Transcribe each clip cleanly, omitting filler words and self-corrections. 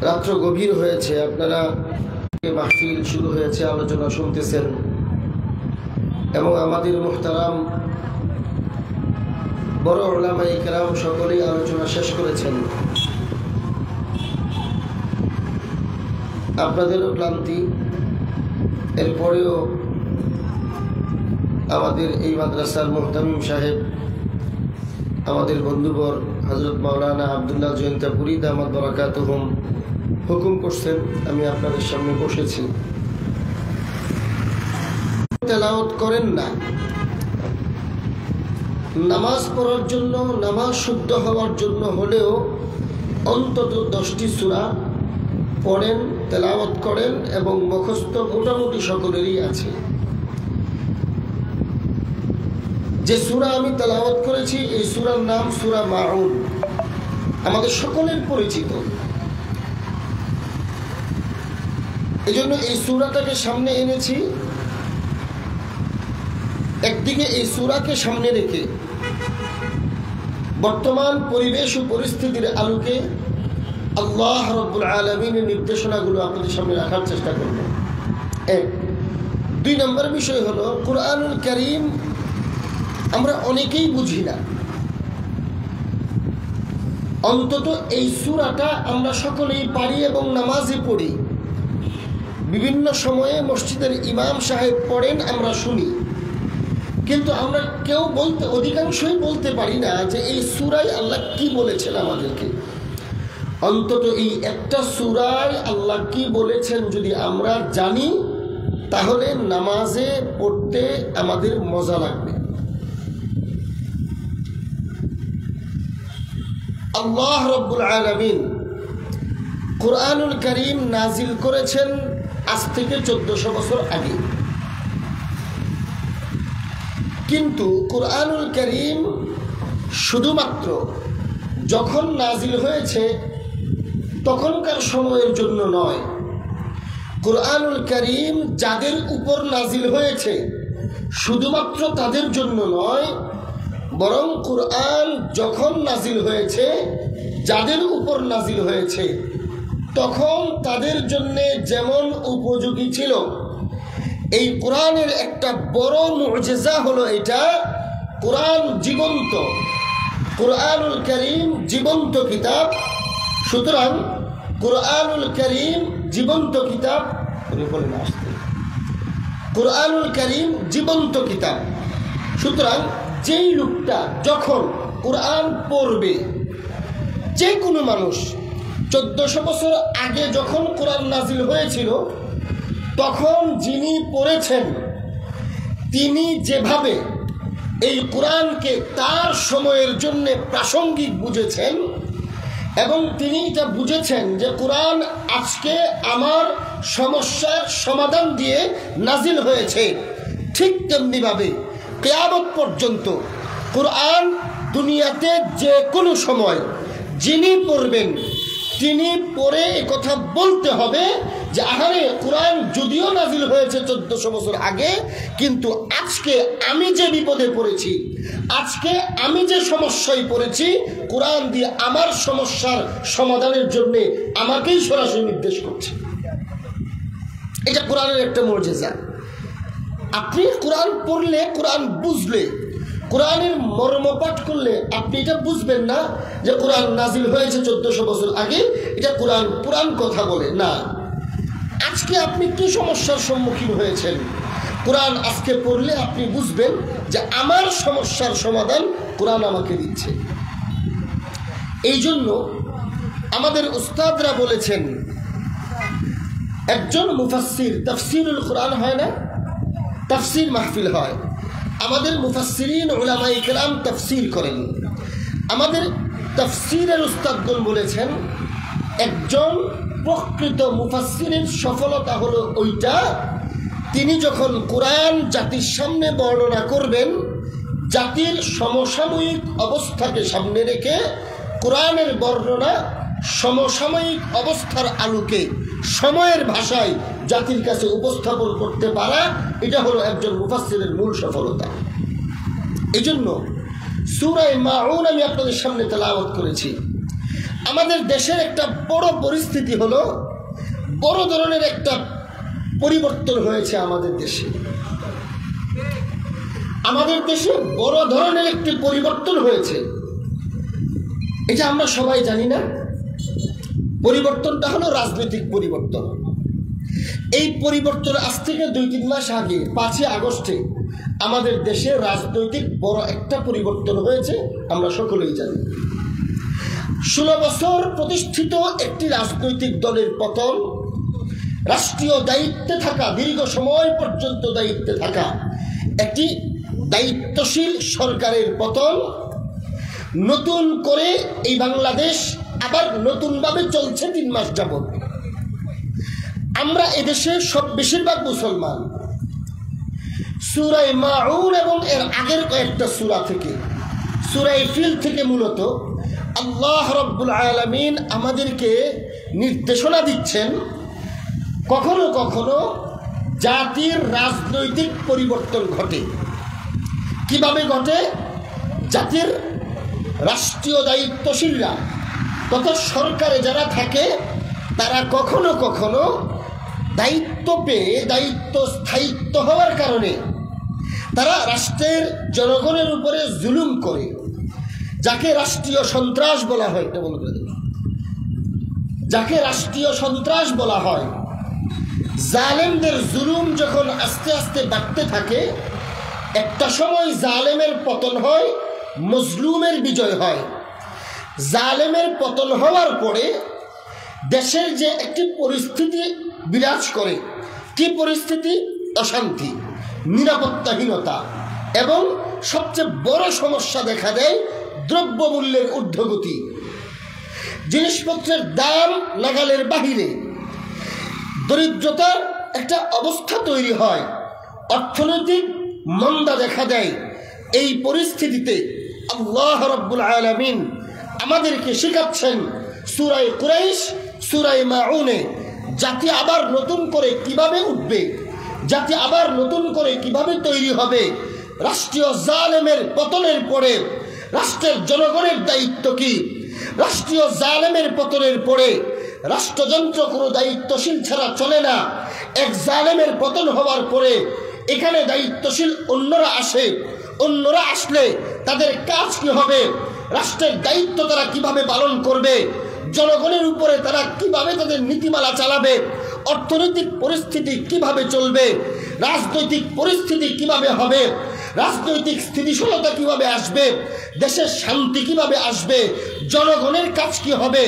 রাত্র গভীর হয়েছে, আপনারা মাহফিল শুরু হয়েছে, আলোচনা শুনতেছেন এবং আমাদের মুহতারাম বড় উলামায়ে কেরাম সকলেই আলোচনা শেষ করেছেন। আপনাদেরও ক্লান্তি, এরপরেও আমাদের এই মাদ্রাসার মুহতামিম সাহেব, আমাদের বন্ধুবর হযরত মাওলানা আব্দুল্লাহ জয়ন্তাপুরী দামাত বারাকাতুহুম হুকুম করছেন আমি আপনাদের সামনে বসেছি। তেলাওয়াত করেন না, নামাজ পড়ার জন্য, নামাজ শুদ্ধ হওয়ার জন্য হলেও অন্তত 10টি সূরা পড়েন, তেলাওয়াত করেন এবং মুখস্থ মোটামুটি সকলেরই আছে। যে সূরা আমি তেলাওয়াত করেছি এই সূরার নাম সূরা মাউন, আমাদের সকলের পরিচিত। এজন্য এই সূরাটাকে সামনে এনেছি। একদিকে এই সূরাকে সামনে রেখে বর্তমান পরিবেশ ও পরিস্থিতির আলোকে আল্লাহ রাব্বুল আলামিনের নির্দেশনাগুলো আপনাদের সামনে রাখার চেষ্টা করব। 2 নম্বর বিষয় হলো কুরআনুল কারীম আমরা অনেকেই বুঝি না। অন্তত এই সূরাটা আমরা সকলেই পারি এবং নামাজে পড়ি, বিভিন্ন সময়ে মসজিদের ইমাম সাহেব পড়েন, আমরা শুনি, কিন্তু আমরা কেউ অধিকাংশই বলতে পারি না যে এই সূরায় আল্লাহ কি বলেছেন আমাদেরকে। অন্তত এই একটা সূরায় আল্লাহ কি বলেছেন যদি আমরা জানি, তাহলে নামাজে পড়তে আমাদের মজা লাগবে। আল্লাহ রাব্বুল আলামিন কুরআনুল কারীম নাজিল করেছেন আজ থেকে 1400 বছর আগে, কিন্তু কুরআনুল কারীম শুধুমাত্র যখন নাজিল হয়েছে তখনকার সময়ের জন্য নয়। কুরআনুল কারীম যাদের উপর নাজিল হয়েছে শুধুমাত্র তাদের জন্য নয়, বরং কুরআন যখন নাজিল হয়েছে, যাদের উপর নাজিল হয়েছে তখন তাদের জন্য যেমন উপযোগী ছিল। এই কোরআনের একটা বড় মুজিজা হলো এটা, কোরআন জীবন্ত, কুরআনুল কারীম জীবন্ত কিতাব। সুতরাং কুরআনুল কারীম জীবন্ত কিতাব, কুরআনুল কারীম জীবন্ত কিতাব। সুতরাং যেই লোকটা যখন কোরআন পড়বে, যে কোনো মানুষ 1400 বছর আগে যখন কোরআন নাজিল হয়েছিল তখন যিনি পড়েছেন তিনি যেভাবে এই কোরআনকে তার সময়ের জন্য প্রাসঙ্গিক বুঝেছেন এবং তিনি এটা বুঝেছেন যে কোরআন আজকে আমার সমস্যার সমাধান দিয়ে নাজিল হয়েছে, ঠিক তেমনিভাবে কিয়ামত পর্যন্ত কোরআন দুনিয়াতে যে কোনো সময় যিনি পড়বেন তিনি পড়ে কথা বলতে হবে যে আহারে কোরআন যদিও নাজিল হয়েছে 1400 বছর আগে, কিন্তু আজকে আমি যে বিপদে পড়েছি, আজকে আমি যে সমস্যায় পড়েছি, কোরআন দিয়ে আমার সমস্যার সমাধানের জন্য আমাকেই সরাসরি নির্দেশ করছে। এটা কোরআনের একটা মুজিজা। আপনি কোরআন পড়লে, কোরআন বুঝলে, কোরআনের মর্মপাঠ করলে আপনি এটা বুঝবেন না যে কোরআন নাজিল হয়েছে 1400 বছর আগে, এটা কোরআন পুরাণ কথা বলে না। আজকে আপনি কি সমস্যার সম্মুখীন হয়েছেন, কোরআন আজকে পড়লে আপনি বুঝবেন যে আমার সমস্যার সমাধান কোরআন আমাকে দিচ্ছে। এই জন্য আমাদের উস্তাদরা বলেছেন, একজন মুফাসসির, তাফসীরুল কোরআন হয় না, তাফসীর মাহফিল হয়, আমাদের মুফাসসিরিন উলামায়ে কেরাম তাফসীর করেন। আমাদের তাফসীরের উস্তাদগণ বলেছেন একজন প্রকৃত মুফাসসিরের সফলতা হলো ওইটা, তিনি যখন কোরআন জাতির সামনে বর্ণনা করবেন, জাতির সমসাময়িক অবস্থাকে সামনে রেখে কোরআনের বর্ণনা সমসাময়িক অবস্থার আলোকে সময়ের ভাষায় জাতির কাছে উপস্থাপন করতে পারা, এটা হলো একজন মুফাসসিরের মূল সফলতা। এই জন্য সূরা মাউন আমি আপনাদের সামনে তেলাওয়াত করেছি। আমাদের দেশের একটা বড় পরিস্থিতি হলো, বড় ধরনের একটা পরিবর্তন হয়েছে আমাদের দেশে। আমাদের দেশে বড় ধরনের একটি পরিবর্তন হয়েছে, এটা আমরা সবাই জানি না। পরিবর্তনটা হলো রাজনৈতিক পরিবর্তন। এই পরিবর্তন আজ থেকে 2-3 মাস আগে 5 আগস্টে আমাদের দেশে রাজনৈতিক বড় একটা পরিবর্তন হয়েছে, আমরা সকলেই জানি। 16 বছর প্রতিষ্ঠিত একটি রাজনৈতিক দলের পতন, রাষ্ট্রীয় দায়িত্বে থাকা, দীর্ঘ সময় পর্যন্ত দায়িত্বে থাকা একটি দায়িত্বশীল সরকারের পতন, নতুন করে এই বাংলাদেশ আবার নতুনভাবে চলছে 3 মাস যাবত। আমরা এদেশে বেশিরভাগ মুসলমান সূরা মাউন এবং এর আগের কয়েকটা সূরা থেকে, সূরা ফিল থেকে মূলত আল্লাহ রাব্বুল আলামিন আমাদেরকে নির্দেশনা দিচ্ছেন কখনো কখনো জাতির রাজনৈতিক পরিবর্তন ঘটে। কিভাবে ঘটে? জাতির রাষ্ট্রীয় দায়িত্বশীলরা তথা সরকারে যারা থাকে তারা কখনো কখনো দায়িত্ব পেয়ে, দায়িত্ব স্থায়িত্ব হওয়ার কারণে তারা রাষ্ট্রের জনগণের উপরে জুলুম করে, যাকে রাষ্ট্রীয় সন্ত্রাস বলা হয়। যাকে রাষ্ট্রীয় সন্ত্রাস বলা হয়, জালেমদের জুলুম যখন আস্তে আস্তে বাড়তে থাকে, একটা সময় জালেমের পতন হয়, মজলুমের বিজয় হয়। জালেমের পতন হওয়ার পরে দেশের যে একটি পরিস্থিতি বিরাজ করে, কি পরিস্থিতি? অশান্তি, নিরাপত্তাহীনতা এবং সবচেয়ে বড় সমস্যা দেখা দেয় দ্রব্যমূল্যের ঊর্ধ্বগতি। জিনিসপত্রের দাম নাগালের বাহিরে, দরিদ্রতার একটা অবস্থা তৈরি হয়, অর্থনৈতিক মন্দা দেখা দেয়। এই পরিস্থিতিতে আল্লাহ রাব্বুল আলামিন আমাদেরকে শেখাচ্ছেন সূরা কুরাইশ, সূরা মাউনে, জাতি আবার নতুন করে কিভাবে উঠবে, জাতি আবার নতুন করে কিভাবে তৈরি হবে। রাষ্ট্রীয় জালেমের পতনের পরে রাষ্ট্রের জনগণের দায়িত্ব কি? রাষ্ট্রীয় জালেমের পতনের পরে রাষ্ট্রযন্ত্র কোনো দায়িত্বশীল ছাড়া চলে না। এক জালেমের পতন হওয়ার পরে এখানে দায়িত্বশীল অন্যরা আসে, অন্যরা আসলে তাদের কাজ কি হবে, রাষ্ট্রের দায়িত্ব তারা কিভাবে পালন করবে, জনগণের উপরে তারা কিভাবে তাদের নীতিমালা চালাবে, অর্থনৈতিক পরিস্থিতি কিভাবে চলবে, রাজনৈতিক পরিস্থিতি কিভাবে হবে, রাজনৈতিক স্থিতিশীলতা কিভাবে আসবে, দেশের শান্তি কিভাবে আসবে, জনগণের কাজ কি হবে,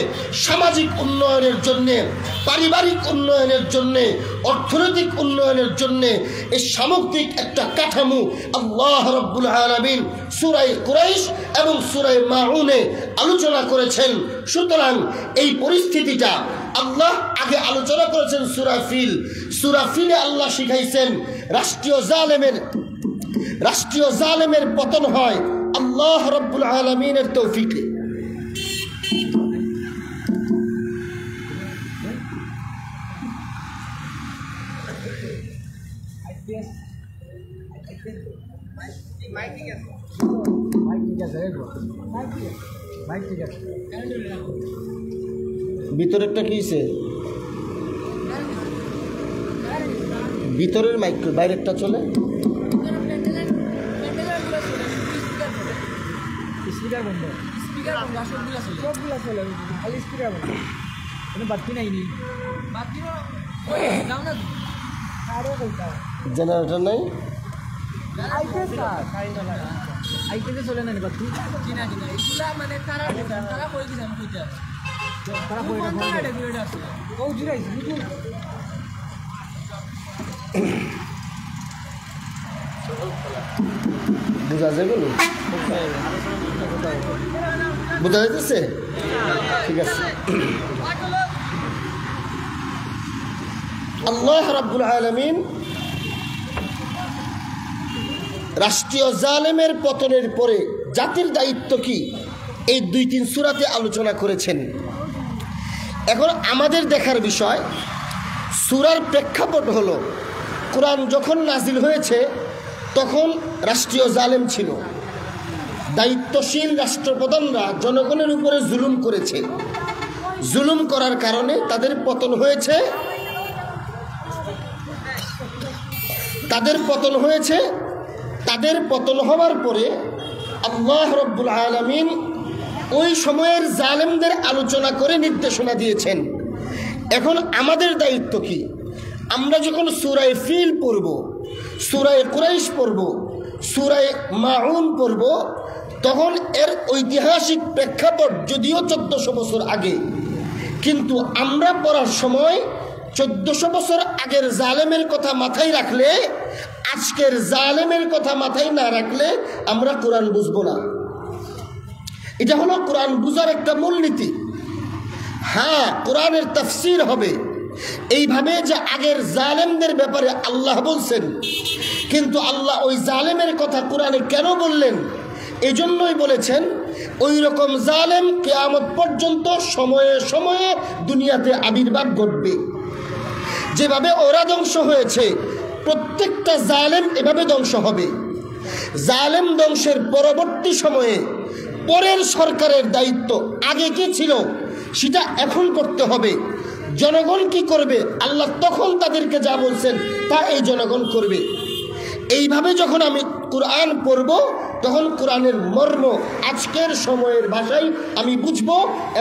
সামাজিক উন্নয়নের জন্যে, পারিবারিক উন্নয়নের জন্যে, অর্থনৈতিক উন্নয়নের জন্যে এই সামগ্রিক একটা কাঠামো আল্লাহ রাব্বুল আলামিন সূরা কুরাইশ এবং সূরা মাউনে আলোচনা করেছেন। সুতরাং এই পরিস্থিতিটা আল্লাহ আগে আলোচনা করেছেন সূরা ফিল। সূরা ফিলে আল্লাহ শিখাইছেন রাষ্ট্রীয় জালেমের পতন হয় আল্লাহ রাব্বুল আলামিনের তৌফিকে। ভিতরেরটা কি হয়েছে? ভিতরের মাইক, বাইরেরটা চলে। স্পিকার বন্ধ, সবগুলা চলে, খালি স্পিকার বন্ধ। কোনো বাতি নাই, জেনারেটর নাই, আইতে চলে না বাতি। মানে বুঝা যাবে, বোঝা যাইতেছে? ঠিক আছে। আল্লাহ রাব্বুল আলামিন রাষ্ট্রীয় জালেমের পতনের পরে জাতির দায়িত্ব কি এই 2-3 সূরাতে আলোচনা করেছেন। এখন আমাদের দেখার বিষয়, সূরার প্রেক্ষাপট হলো কোরআন যখন নাজিল হয়েছে তখন রাষ্ট্রীয় জালেম ছিল, দায়িত্বশীল রাষ্ট্রপ্রধানরা জনগণের উপরে জুলুম করেছে। জুলুম করার কারণে তাদের পতন হয়েছে। তাদের পতন হওয়ার পরে আল্লাহ রাব্বুল আলামিন ওই সময়ের জালেমদের আলোচনা করে নির্দেশনা দিয়েছেন। এখন আমাদের দায়িত্ব কি? আমরা যখন সূরা ফিল পড়ব, সূরা কুরাইশ পড়ব, সূরা মাউন পড়ব, তখন এর ঐতিহাসিক প্রেক্ষাপট যদিও 1400 বছর আগে, কিন্তু আমরা পড়ার সময় 1400 বছর আগের জালেমের কথা মাথায় রাখলে, আজকের জালেমের কথা মাথায় না রাখলে আমরা কোরআন বুঝবো না। এটা হলো কোরআন বুঝার একটা মূলনীতি। হ্যাঁ, কোরআনের তাফসীর হবে এইভাবে যে আগের জালেমদের ব্যাপারে আল্লাহ বলছেন, কিন্তু আল্লাহ ওই জালেমের কথা কোরআনে কেন বললেন? এজন্যই বলেছেন ওই রকম জালেম কিয়ামত পর্যন্ত সময়ে সময়ে দুনিয়াতে আবির্ভাব ঘটবে। যেভাবে ওরা ধ্বংস হয়েছে, প্রত্যেকটা জালেম এভাবে ধ্বংস হবে। জালেম ধ্বংসের পরবর্তী সময়ে পরের সরকারের দায়িত্ব আগে কি ছিল সেটা এখন করতে হবে। জনগণ কি করবে, আল্লাহ তখন তাদেরকে যা বলছেন তা এই জনগণ করবে। এইভাবে যখন আমি কোরআন পড়ব, তখন কোরআনের মর্ম আজকের সময়ের ভাষায় আমি বুঝব,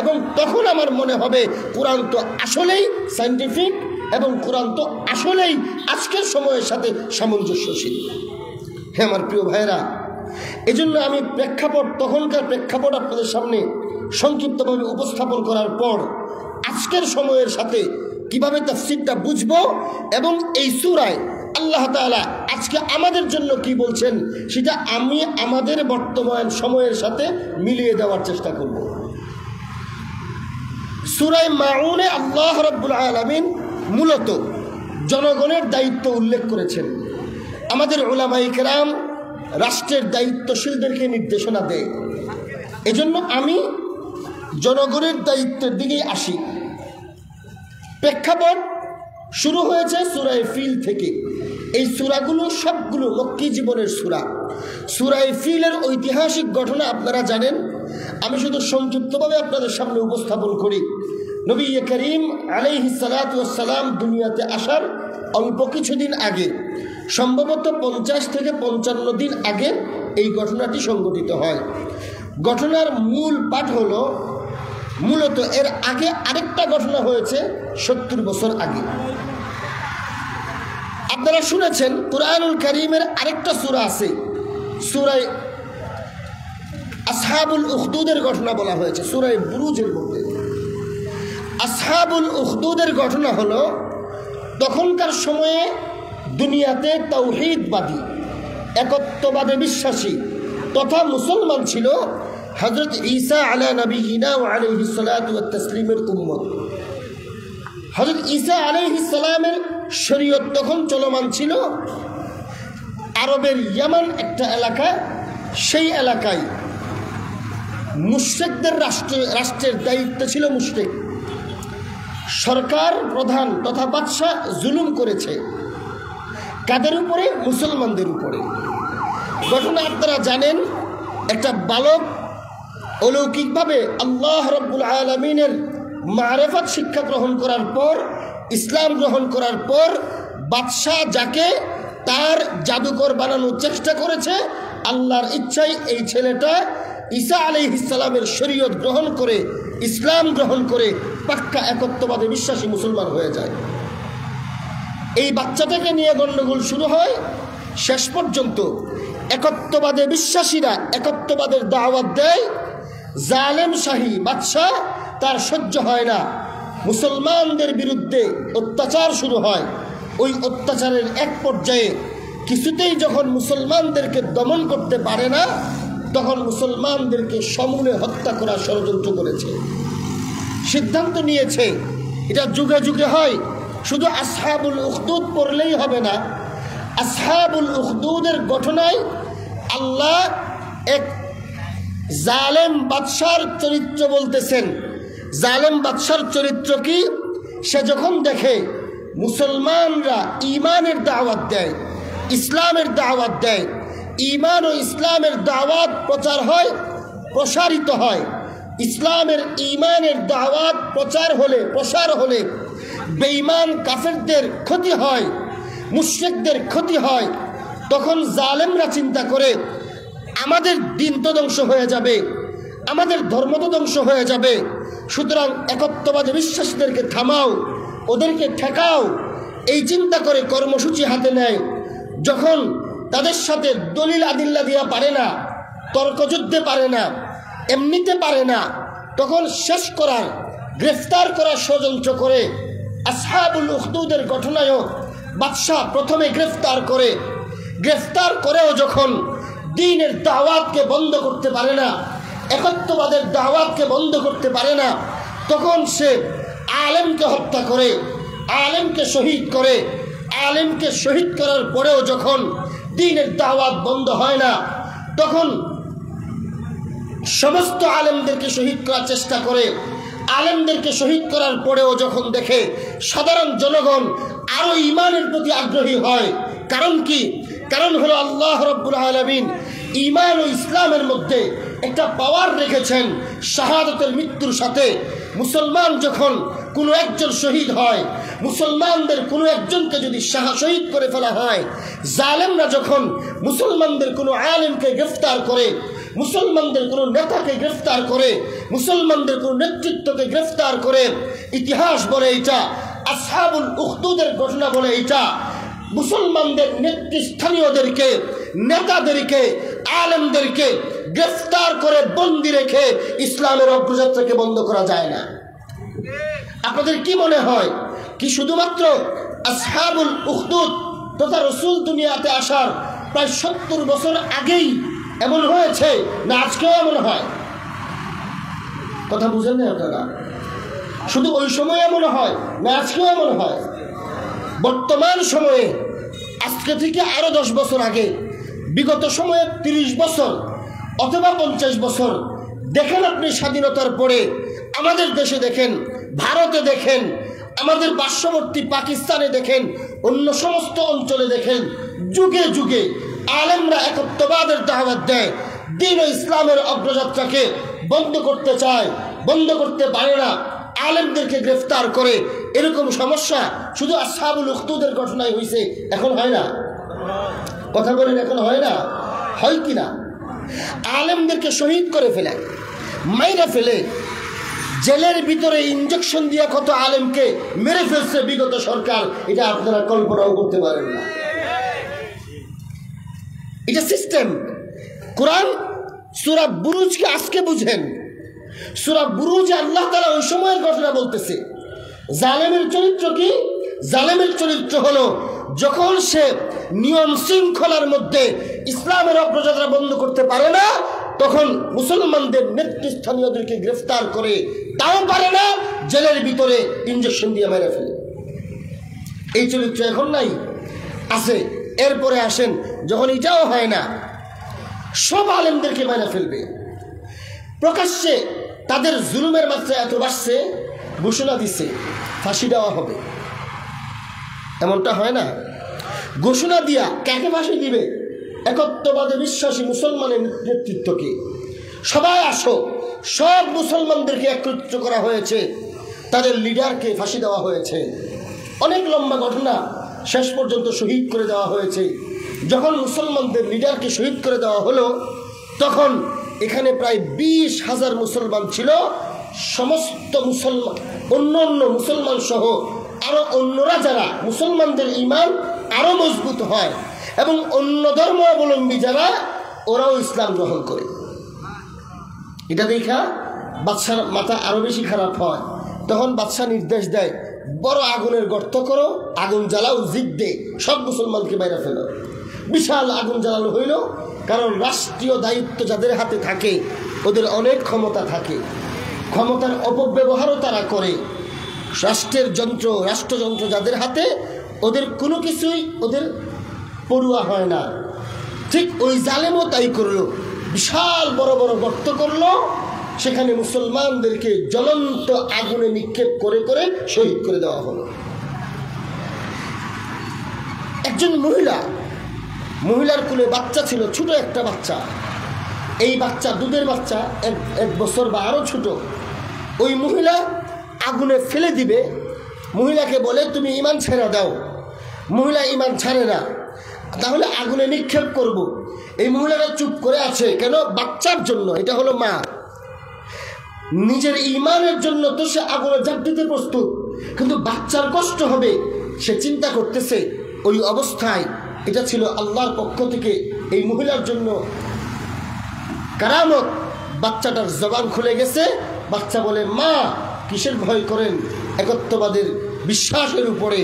এবং তখন আমার মনে হবে কোরআন তো আসলেই সায়েন্টিফিক, এবং কোরআন তো আসলেই আজকের সময়ের সাথে সামঞ্জস্যশীল। হ্যাঁ আমার প্রিয় ভাইয়েরা, এজন্য আমি তখনকার প্রেক্ষাপট আপনাদের সামনে সংক্ষিপ্তভাবে উপস্থাপন করার পর আজকের সময়ের সাথে কিভাবে তাফসীরটা বুঝব, এবং এই সূরায় আল্লাহ তাআলা আজকে আমাদের জন্য কি বলছেন সেটা আমি আমাদের বর্তমান সময়ের সাথে মিলিয়ে দেওয়ার চেষ্টা করব। সূরা মাউনে আল্লাহ রাব্বুল আলামিন মূলত জনগণের দায়িত্ব উল্লেখ করেছেন। আমাদের উলামায়ে কেরাম রাষ্ট্রের দায়িত্বশীলদেরকে নির্দেশনা দেয়। এজন্য আমি জনগণের দায়িত্বের দিকেই আসি। প্রেক্ষাপট শুরু হয়েছে সূরা ফিল থেকে। এই সূরাগুলো সবগুলো মক্কি জীবনের সূরা। সূরা ফিলের ঐতিহাসিক ঘটনা আপনারা জানেন, আমি শুধু সংক্ষিপ্তভাবে আপনাদের সামনে উপস্থাপন করি। নবী করিম আলাইহিস সালাতু ওয়াস সালাম দুনিয়াতে আসার অল্প কিছুদিন আগে, সম্ভবত 50 থেকে 55 দিন আগে এই ঘটনাটি সংঘটিত হয়। ঘটনার মূল পাঠ হলো, মূলত এর আগে আরেকটা ঘটনা হয়েছে 70 বছর আগে। আপনারা শুনেছেন কুরআনুল কারীমের আরেকটা সূরা আছে, সূরা আসহাবুল উখদুদের ঘটনা বলা হয়েছে সূরা বুরুজের মধ্যে। আসহাবুল উখদুদের ঘটনা হলো, তখনকার সময়ে দুনিয়াতে তাওহীদবাদী, একত্ববাদে বিশ্বাসী তথা মুসলমান ছিল হযরত ঈসা আলা নবিয়িনা ওয়া আলাইহিস সালাতু ওয়াত তাসলিমের উম্মত। হযরত ঈসা আলাইহিস সালামের শরীয়ত তখন চলমান ছিল আরবের ইয়ামান একটা এলাকা। সেই এলাকায় মুশরিকদের রাষ্ট্রের দায়িত্ব ছিল মুশরিক। সরকার প্রধান তথা বাদশা জুলুম করেছে কাদের উপরে? মুসলমানদের উপরে। ঘটনা আপনারা জানেন, একটা বালক অলৌকিকভাবে আল্লাহ রাব্বুল আলামিনের মারিফাত শিক্ষা গ্রহণ করার পর, ইসলাম গ্রহণ করার পর, বাদশা যাকে তার জাদুকর বানানোর চেষ্টা করেছে, আল্লাহর ইচ্ছায় এই ছেলেটা ঈসা আলাইহিস সালামের শরীয়ত গ্রহণ করে, ইসলাম গ্রহণ করে পাক্কা একত্ববাদে বিশ্বাসী মুসলমান হয়ে যায়। এই বাচ্চাটাকে নিয়ে গণ্ডগোল শুরু হয়। শেষ পর্যন্ত একত্ববাদে বিশ্বাসীরা একত্ববাদের দাওয়াত দেয়। জালেম শাহী বাদশা তার সহ্য হয় না, মুসলমানদের বিরুদ্ধে অত্যাচার শুরু হয়। ওই অত্যাচারের এক পর্যায়ে কিছুতেই যখন মুসলমানদেরকে দমন করতে পারে না, তখন মুসলমানদেরকে সমূলে হত্যা করার ষড়যন্ত্র করেছে। সিদ্ধান্ত নিয়েছে, এটা যুগে যুগে হয়, শুধু আসহাবুল উখদুদ পড়লেই হবে না। আসহাবুল উখদুদের ঘটনায় আল্লাহ এক জালেম বাদশার চরিত্র বলতেছেন। জালেম বাদশার চরিত্র কি? সে যখন দেখে মুসলমানরা ঈমানের দাওয়াত দেয়, ইসলামের দাওয়াত দেয়, ঈমান ও ইসলামের দাওয়াত প্রচার হয়, প্রসারিত হয়, ইসলামের ঈমানের দাওয়াত প্রসার হলে বেঈমান কাফেরদের ক্ষতি হয়, মুশরিকদের ক্ষতি হয়, তখন জালেমরা চিন্তা করে আমাদের দিন তো ধ্বংস হয়ে যাবে, আমাদের ধর্ম তো ধ্বংস হয়ে যাবে, সুতরাং একত্ববাদী বিশ্বাসীদেরকে থামাও, ওদেরকে ঠেকাও। এই চিন্তা করে কর্মসূচি হাতে নেয়। যখন তাদের সাথে দলিল আদিল্লা দিয়া পারে না, তর্কযুদ্ধে পারে না, এমনিতে পারে না, তখন শেষ করার, গ্রেফতার করার ষড়যন্ত্র করে। আসহাবুল উখদুদের ঘটনায়ও বাদশাহ প্রথমে গ্রেফতার করেও যখন দ্বীনের দাওয়াতকে বন্ধ করতে পারে না, একত্ববাদের দাওয়াতকে বন্ধ করতে পারে না, তখন সে আলেমকে হত্যা করে, আলেমকে শহীদ করে। আলেমকে শহীদ করার পরেও যখন দ্বীনের দাওয়াত বন্ধ হয় না, তখন সমস্ত আলেমদেরকে শহীদ করার চেষ্টা করে। আলেমদেরকে শহীদ করার পরেও যখন দেখে সাধারণ জনগণ আরো ঈমানের প্রতি আগ্রহী হয়, কারণ কি? কারণ হলো আল্লাহ রাব্বুল আলামিন ঈমান ও ইসলামের মধ্যে একটা পাওয়ার রেখেছেন। শাহাদাতের মৃত্যুর সাথে মুসলমান যখন কোনো একজন শহীদ হয়, মুসলমানদের কোনো একজনকে যদি শহীদ করে ফেলা হয়, জালেমরা যখন মুসলমানদের কোনো আলেমকে গ্রেফতার করে, মুসলমানদের কোনো নেতাকে গ্রেফতার করে, মুসলমানদের কোনো নেতৃত্বকে গ্রেফতার করে, ইতিহাস বলে এটা, আসহাবুল উখদুদের ঘটনা বলে এটা, মুসলমানদের নেতৃস্থানীয়দেরকে, নেতাদেরকে, আলেমদেরকে গ্রেফতার করে বন্দী রেখে ইসলামের অগ্রযাত্রাকে বন্ধ করা যায় না। আপনাদের কি মনে হয় কি শুধুমাত্র আসহাবুল উখদুদ তথা রাসূল দুনিয়াতে আসার প্রায় 70 বছর আগেই এমন হয়েছে, না আজকেও এমন হয়? কথা বুঝেন না আপনারা? শুধু ওই সময় এমন হয়, না আজকেও এমন হয়? বর্তমান সময়ে আজকে থেকে আরো 10 বছর আগে, বিগত সময়ে 30 বছর অথবা 50 বছর দেখেন আপনি, স্বাধীনতার পরে আমাদের দেশে দেখেন, ভারতে দেখেন, আমাদের পার্শ্ববর্তী পাকিস্তানে দেখেন, অন্য সমস্ত অঞ্চলে দেখেন, যুগে যুগে আলেমরা একত্ববাদের দাওয়াত দেয়, দ্বীন ও ইসলামের অগ্রযাত্রাকে বন্ধ করতে চায়, বন্ধ করতে পারে না, আলেমদেরকে গ্রেফতার করে। এরকম সমস্যা শুধু আসহাবুল উখদুদের ঘটনায় হয়েছে, এখন হয় না? কথা বলেন, এখন হয় না? হয় কি না? আলেমদেরকে শহীদ করে ফেলে, মাইরা ফেলে, জেলের ভিতরে ইনজেকশন দিয়ে কত আলেমকে মেরে ফেলছে বিগত সরকার, এটা আপনারা কল্পনাও করতে পারেন না। এটা সিস্টেম। কোরআন সূরা বুরুজকে আজকে বুঝেন, সূরা বুরুজে আল্লাহ তাআলা ওই সময়ের ঘটনা বলতেছে। জালেমের চরিত্র কি? জালেমের চরিত্র হলো যখন সে নিয়ম শৃঙ্খলার মধ্যে ইসলামের অগ্রযাত্রা বন্ধ করতে পারে না, তখন মুসলমানদের নেতৃস্থানীয়দেরকে গ্রেফতার করে, তাও পারে না, জেলের ভিতরে ইনজেকশন দিয়ে মেরে ফেলে। এই চরিত্র এখন নাই, আছে। এরপরে আসেন, যখন এটাও হয় না, সব আলেমদেরকে মেরে ফেলবে। প্রকাশ্যে তাদের জুলুমের মাত্রা এত বাড়ছে, ঘোষণা দিচ্ছে ফাঁসি দেওয়া হবে। এমনটা হয় না? ঘোষণা দিয়া কাকে ফাঁসি দিবে? একত্ববাদে বিশ্বাসী মুসলমানের নেতৃত্বকে। সবাই আসো, সব মুসলমানদেরকে একত্রিত করা হয়েছে, তাদের লিডারকে ফাঁসি দেওয়া হয়েছে। অনেক লম্বা ঘটনা, শেষ পর্যন্ত শহীদ করে দেওয়া হয়েছে। যখন মুসলমানদের লিডারকে শহীদ করে দেওয়া হলো, তখন এখানে প্রায় 20,000 মুসলমান ছিল। সমস্ত মুসলমান, অন্য মুসলমান সহ আরো অন্যরা যারা, মুসলমানদের ঈমান আরো মজবুত হয় এবং অন্য ধর্মাবলম্বী যারা, ওরাও ইসলাম গ্রহণ করে। এটা দেখা বাদশার মাথা আরো বেশি খারাপ হয়। তখন বাদশাহ নির্দেশ দেয়, বড় আগুনের গর্ত করো, আগুন জ্বালাও, জিদ দে, সব মুসলমানকে বাইরে ফেলো। বিশাল আগুন জ্বালানো হইল, কারণ রাষ্ট্রীয় দায়িত্ব যাদের হাতে থাকে ওদের অনেক ক্ষমতা থাকে, ক্ষমতার অপব্যবহারও তারা করে। রাষ্ট্রযন্ত্র যাদের হাতে, ওদের কোনো কিছুই ওদের পড়ুয়া হয় না। ঠিক ওই জালেমও তাই করলো, বিশাল বড় বড় গর্ত করলো, সেখানে মুসলমানদেরকে জ্বলন্ত আগুনে নিক্ষেপ করে করে শহীদ করে দেওয়া হলো। একজন মহিলার কোলে বাচ্চা ছিল, ছোট একটা বাচ্চা। এই বাচ্চা, দুধের বাচ্চা, এক বছর বা আরও ছোট, ওই মহিলা আগুনে ফেলে দিবে। মহিলাকে বলে তুমি ঈমান ছেড়ে দাও। মহিলা ঈমান ছাড়ে না, তাহলে আগুনে নিক্ষেপ করব। এই মহিলাটা চুপ করে আছে কেন? বাচ্চার জন্য। এটা হলো মা। নিজের ঈমানের জন্য তো সে আগুনে ঝাঁপ দিতে প্রস্তুত, কিন্তু বাচ্চার কষ্ট হবে সে চিন্তা করতেছে। ওই অবস্থায় এটা ছিল আল্লাহর পক্ষ থেকে এই মহিলার জন্য কারামত। বাচ্চাটার জবান খুলে গেছে। বাচ্চা বলে, মা কিসের ভয় করেন? একত্ববাদের বিশ্বাসের উপরে,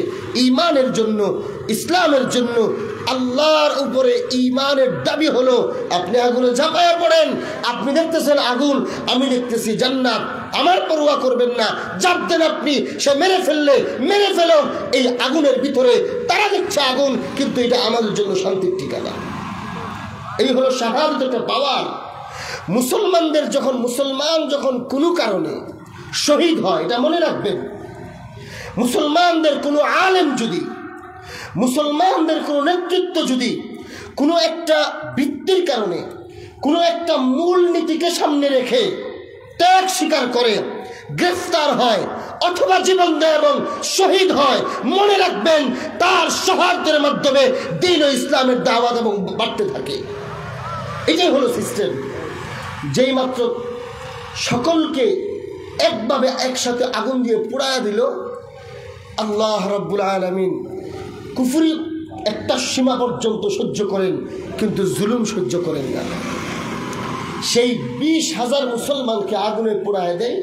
ঈমানের জন্য, ইসলামের জন্য, আল্লাহর উপরে ঈমানের দাবি হলো আপনি আগুনে ঝাঁপায়া পড়েন। আপনি দেখতেছেন আগুন, আমি দেখতেছি জান্নাত। আমার পরোয়া করবেন না, ঝাঁপ দেন আপনি। সে মেরে ফেললে মেরে ফেলো, এই আগুনের ভিতরে তারা দেখছে আগুন, কিন্তু এটা আমাদের জন্য শান্তির ঠিকানা। এই হলো শাহাদাতের পাওয়ার। মুসলমানদের মুসলমান যখন কোনো কারণে শহীদ হয়, এটা মনে রাখবেন, মুসলমানদের কোনো আলেম যদি, মুসলমানদের কোনো নেতৃত্ব যদি কোনো একটা ভিত্তির কারণে, কোনো একটা মূল নীতিকে সামনে রেখে ত্যাগ স্বীকার করে গ্রেফতার হয় অথবা জীবন দেয় এবং শহীদ হয়, মনে রাখবেন তার শাহাদাতের মাধ্যমে দ্বীন ও ইসলামের দাওয়াত এবং বাড়তে থাকে। এটাই হলো সিস্টেম। যেই মাত্র সকলকে একভাবে একসাথে আগুন দিয়ে পোড়ায়া দিল, আল্লাহ রাব্বুল আলামিন কুফরি একটা সীমা পর্যন্ত সহ্য করেন, কিন্তু জুলুম সহ্য করেন না। সেই 20,000 মুসলমানকে আগুনে পোড়ায় দেয়।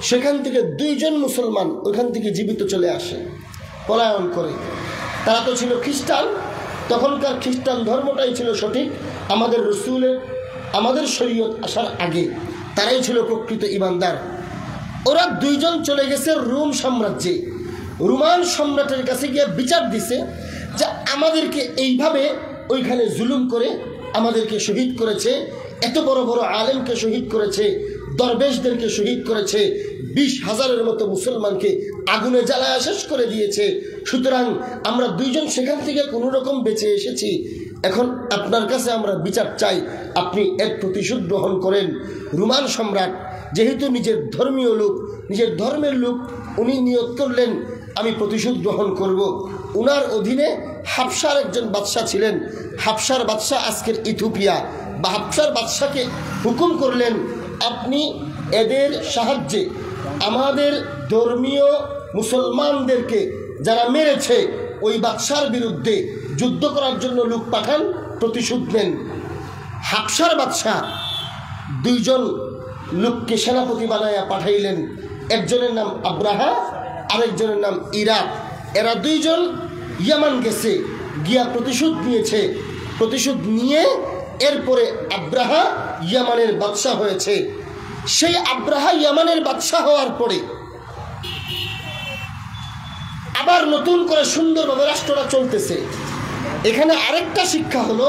সেখান থেকে 2 জন মুসলমান ওইখান থেকে জীবিত চলে আসে, পলায়ন করে। তারা তো ছিল খ্রিস্টান, তখনকার খ্রিস্টান ধর্মটাই ছিল সঠিক। আমাদের রসুলের, আমাদের শরীয়ত আসার আগে তারাই ছিল প্রকৃত ঈমানদার। ওরা 2 জন চলে গেছে রোম সাম্রাজ্যে। রোমান সম্রাটের কাছে গিয়ে বিচার দিছে যে আমাদেরকে এইভাবে ওইখানে জুলুম করে আমাদেরকে শহীদ করেছে, এত বড় বড় আলেমকে শহীদ করেছে, দরবেশদেরকে শহীদ করেছে, 20,000-এর মতো মুসলমানকে আগুনে জ্বালায়া শেষ করে দিয়েছে। সুতরাং আমরা 2 জন সেখান থেকে কোনো রকম বেঁচে এসেছি। এখন আপনার কাছে আমরা বিচার চাই, আপনি এর প্রতিশোধ গ্রহণ করেন। রোমান সম্রাট যেহেতু নিজের ধর্মীয় লোক, নিজের ধর্মের লোক, উনি নিয়ত করলেন আমি প্রতিশোধ গ্রহণ করব। উনার অধীনে হাবশার একজন বাদশাহ ছিলেন। হাবশার বাদশাহ আজকের ইথিওপিয়া, বা হাবশার বাদশাকে হুকুম করলেন আপনি এদের সাহায্যে আমাদের ধর্মীয় মুসলমানদেরকে যারা মেরেছে ওই বাদশার বিরুদ্ধে যুদ্ধ করার জন্য লোক পাঠান, প্রতিশোধ নেন। হাবশার বাদশাহ 2 জন লোককে সেনাপতি বানায়া পাঠাইলেন। একজনের নাম আব্রাহা, আরেকজনের নাম ইরাক। এরা 2 জন ইয়ামান গেছে, গিয়া প্রতিশোধ নিয়েছে। প্রতিশোধ নিয়ে এরপরে আব্রাহা ইয়ামানের বাদশাহ হয়েছে। সেই আব্রাহা ইয়ামানের বাদশাহ হওয়ার পরে আবার নতুন করে সুন্দরভাবে রাষ্ট্রটা চলতেছে। এখানে আরেকটা শিক্ষা হলো,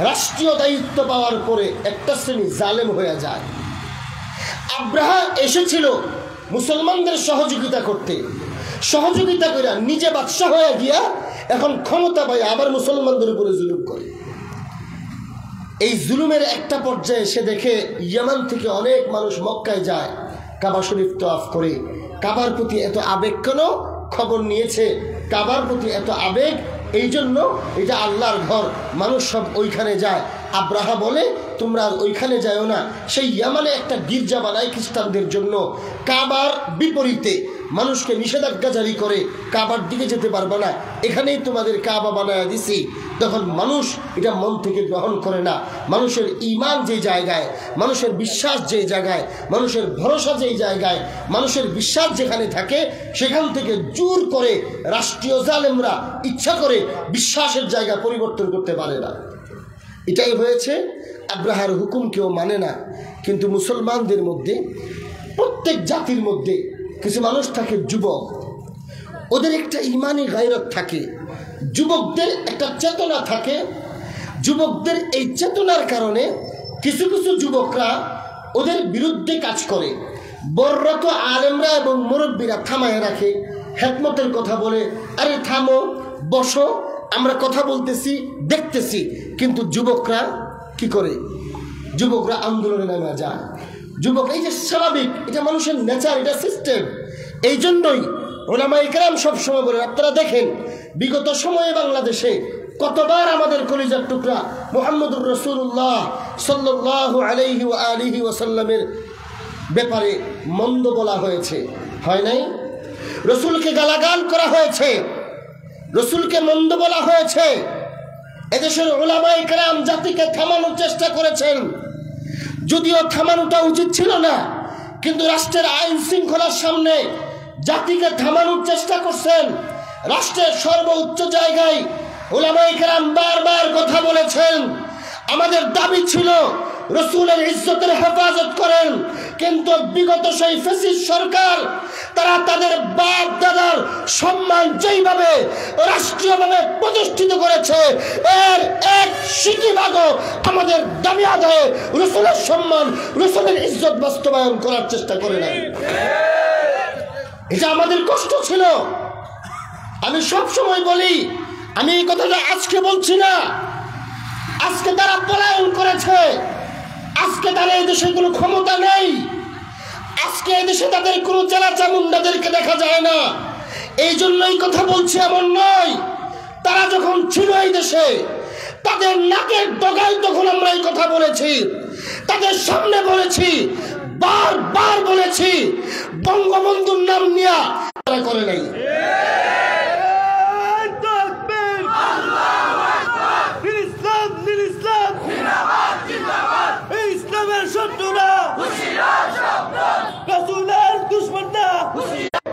রাষ্ট্রীয় দায়িত্ব পাওয়ার পরে একটা শ্রেণী জালেম হয়ে যায়। আব্রাহা এসেছিল মুসলমানদের সহযোগিতা করতে, সহযোগিতা করে নিজে বাদশাহ হয়ে গিয়া এখন ক্ষমতা পায় আবার মুসলমানদের উপরে জুলুম করে। এই জুলুমের একটা পর্যায়ে সে দেখে ইয়ামান থেকে অনেক মানুষ মক্কায় যায়, কাবা শরীফ তওয়াফ করে। কাবার প্রতি এত আবেগ কেন? খবর নিয়েছে কাবার প্রতি এত আবেগ এই জন্য, এটা আল্লাহর ঘর, মানুষ সব ওইখানে যায়। আব্রাহা বলে তোমরা ওইখানে যাও না। সেই ইয়ামানে একটা গির্জা বানায় খ্রিস্টানদের জন্য, কাবার বিপরীতে মানুষকে নিষেধাজ্ঞা জারি করে কাবার দিকে যেতে পারবে না, এখানেই তোমাদের কাবা বানায় দিছি। তখন মানুষ এটা মন থেকে গ্রহণ করে না। মানুষের ঈমান যে জায়গায়, মানুষের বিশ্বাস যে জায়গায়, মানুষের ভরসা যেই জায়গায়, মানুষের বিশ্বাস যেখানে থাকে, সেখান থেকে জোর করে রাষ্ট্রীয় জালেমরা ইচ্ছা করে বিশ্বাসের জায়গা পরিবর্তন করতে পারে না। এটাই হয়েছে। আব্রাহার হুকুম কেউ মানে না। কিন্তু মুসলমানদের মধ্যে, প্রত্যেক জাতির মধ্যে কিছু মানুষ থাকে যুবক, ওদের একটা ঈমানি গায়রত থাকে, যুবকদের একটা চেতনা থাকে। যুবকদের এই চেতনার কারণে কিছু কিছু যুবকরা ওদের বিরুদ্ধে কাজ করে। বড়রা আলেমরা এবং মুরব্বীরা থামায় রাখে, হিকমতের কথা বলে, আরে থামো, বসো, আমরা কথা বলতেছি, দেখতেছি। কিন্তু যুবকরা কি করে? যুবকরা আন্দোলনে নামা যায়। যুবক এই যে স্বাভাবিক, এটা মানুষের নেচার, এটা সিস্টেম। এই জন্যই উলামায়ে কেরাম সবসময় বলেন, আপনারা দেখেন বিগত সময়ে বাংলাদেশে কতবার আমাদের কলিজার টুকরা মুহাম্মদুর রাসূলুল্লাহ সাল্লাল্লাহু আলাইহি ওয়া আলিহি ওয়াসাল্লামের ব্যাপারে মন্দ বলা হয়েছে, হয় নাই? রসুলকে গালাগাল করা হয়েছে, রসুলকে মন্দ বলা হয়েছে। এদেশের উলামায়ে কেরাম জাতিকে থামানোর চেষ্টা করেছেন, যদিও থামানোটা উচিত ছিল না, কিন্তু রাষ্ট্রের আইন শৃঙ্খলার সামনে জাতিকে থামানোর চেষ্টা করছেন। রাষ্ট্রের সর্বোচ্চ জায়গায় উলামায়ে কেরাম বারবার কথা বলেছেন। আমাদের দাবি ছিল রসুলের ইজ্জতের হেফাজত করেন, কিন্তু বিগত সেই ফ্যাসিস্ট সরকার তারা তাদের বাপ দাদার সম্মান যেইভাবে রাষ্ট্রীয়ভাবে প্রতিষ্ঠিত করেছে, এর এক সিকিভাগও আমাদের দাবি আদায়ে রসুলের সম্মান, রসুলের ইজ্জত বাস্তবায়ন করার চেষ্টা করে নাই। এটা আমাদের কষ্ট ছিল। আমি সব সময় বলি, আমি এই কথাটা আজকে বলছি না, আজকে তারা পলায়ন করেছে, আজকে তারা এই দেশে কোনো ক্ষমতা নেই, আজকে এই দেশে তাদের কোনো জেলা চামুন্ডাদেরকে দেখা যায় না। এই জন্যই কথা বলছি, এমন নয়। তারা যখন ছিল এই দেশে, তাদের নাকের ডগায় তখন আমরা এই কথা বলেছি, তাদের সামনে বলেছি, বারবার বলেছি, বঙ্গবন্ধুর নাম নিয়ে তারা করে নাই।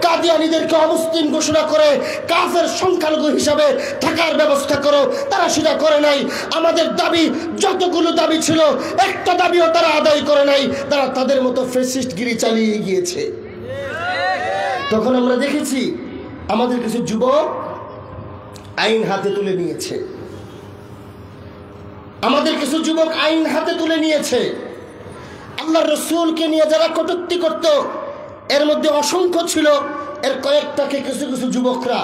কাদিয়ানীদেরকে অমুসলিম ঘোষণা করে কাফের সংখ্যালঘু হিসাবে থাকার ব্যবস্থা করো, তারা সেটা করে নাই। আমাদের দাবি, যতগুলো দাবি ছিল, একটা দাবিও তারা আদায় করে নাই। তারা তাদের মতো ফ্যাসিস্টগিরি চালিয়ে গিয়েছে। তখন আমরা দেখেছি আমাদের কিছু যুবক আইন হাতে তুলে নিয়েছে, আমাদের কিছু যুবক আইন হাতে তুলে নিয়েছে। আল্লাহর রাসূলকে নিয়ে যারা কটূক্তি করত, এর মধ্যে অসংখ্য ছিল, এর কয়েকটাকে কিছু কিছু যুবকরা,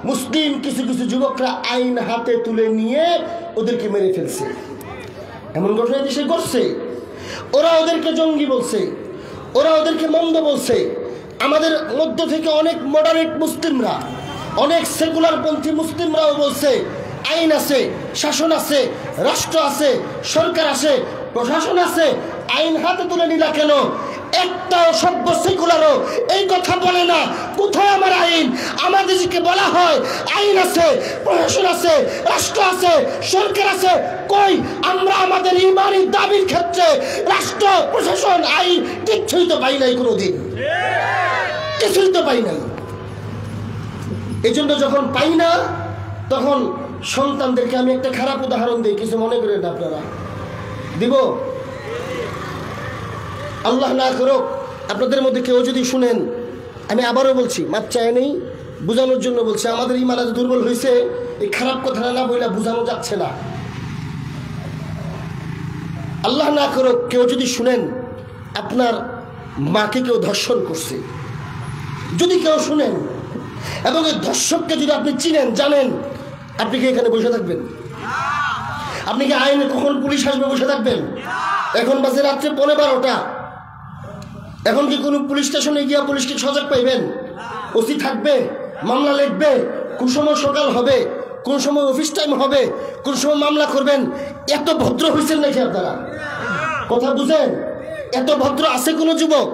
মুসলিম কিছু কিছু যুবকরা আইন হাতে তুলে নিয়ে ওদেরকে মেরে ফেলছে। এমন ঘটনা দেশে ঘটছে। ওরা ওদেরকে জঙ্গি বলছে, ওরা ওদেরকে মন্দ বলছে। আমাদের মধ্য থেকে অনেক মডারেট মুসলিমরা, অনেক সেকুলারপন্থী মুসলিমরাও বলছে আইন আছে, শাসন আছে, রাষ্ট্র আছে, সরকার আছে, প্রশাসন আছে, আইন হাতে তুলে নিলা কেন? একটাও সভ্য সেকুলারও এই কথা বলে না, কোথায় আমার আইন? আমাদেরকে বলা হয় আইন আছে, প্রশাসন আছে, রাষ্ট্র আছে, সরকার আছে। কই? আমরা আমাদের ইমানি দাবির ক্ষেত্রে রাষ্ট্র, প্রশাসন, আইন কিছুই তো পাই নাই, কোনোদিন কিছুই তো পাই নাই। এই জন্য যখন পাই না, তখন সন্তানদেরকে আমি একটা খারাপ উদাহরণ দিই, কিছু মনে করেন না আপনারা, দিব? আল্লাহ না করুক আপনাদের মধ্যে কেউ যদি শুনেন, আমি আবারও বলছি, মাপ চায় নেই, বোঝানোর জন্য বলছি, আমাদের ইমান আজ দুর্বল হয়েছে, এই খারাপ কথাটা না বইলা বোঝানো যাচ্ছে না। আল্লাহ না করুক কেউ যদি শুনেন আপনার মাকে কেউ ধর্ষণ করছে, যদি কেউ শুনেন এবং এই ধর্ষককে যদি আপনি চিনেন, জানেন, আপনি কি এখানে বসে থাকবেন? আপনি কি আইনে কখন পুলিশ আসবে বসে থাকবেন? এখন বাজে রাত্রে 12:15। এখন কি কোনো পুলিশ স্টেশনে গিয়া পুলিশকে সজাগ পাইবেন? ওসি থাকবে, মামলা লিখবে, কোন সময় সকাল হবে, কোন সময় অফিস টাইম হবে, কোন সময় মামলা করবেন। এত ভদ্র হয়েছেন নাকি আপনারা? কথা বুঝেন? এত ভদ্র আছে কোনো যুবক?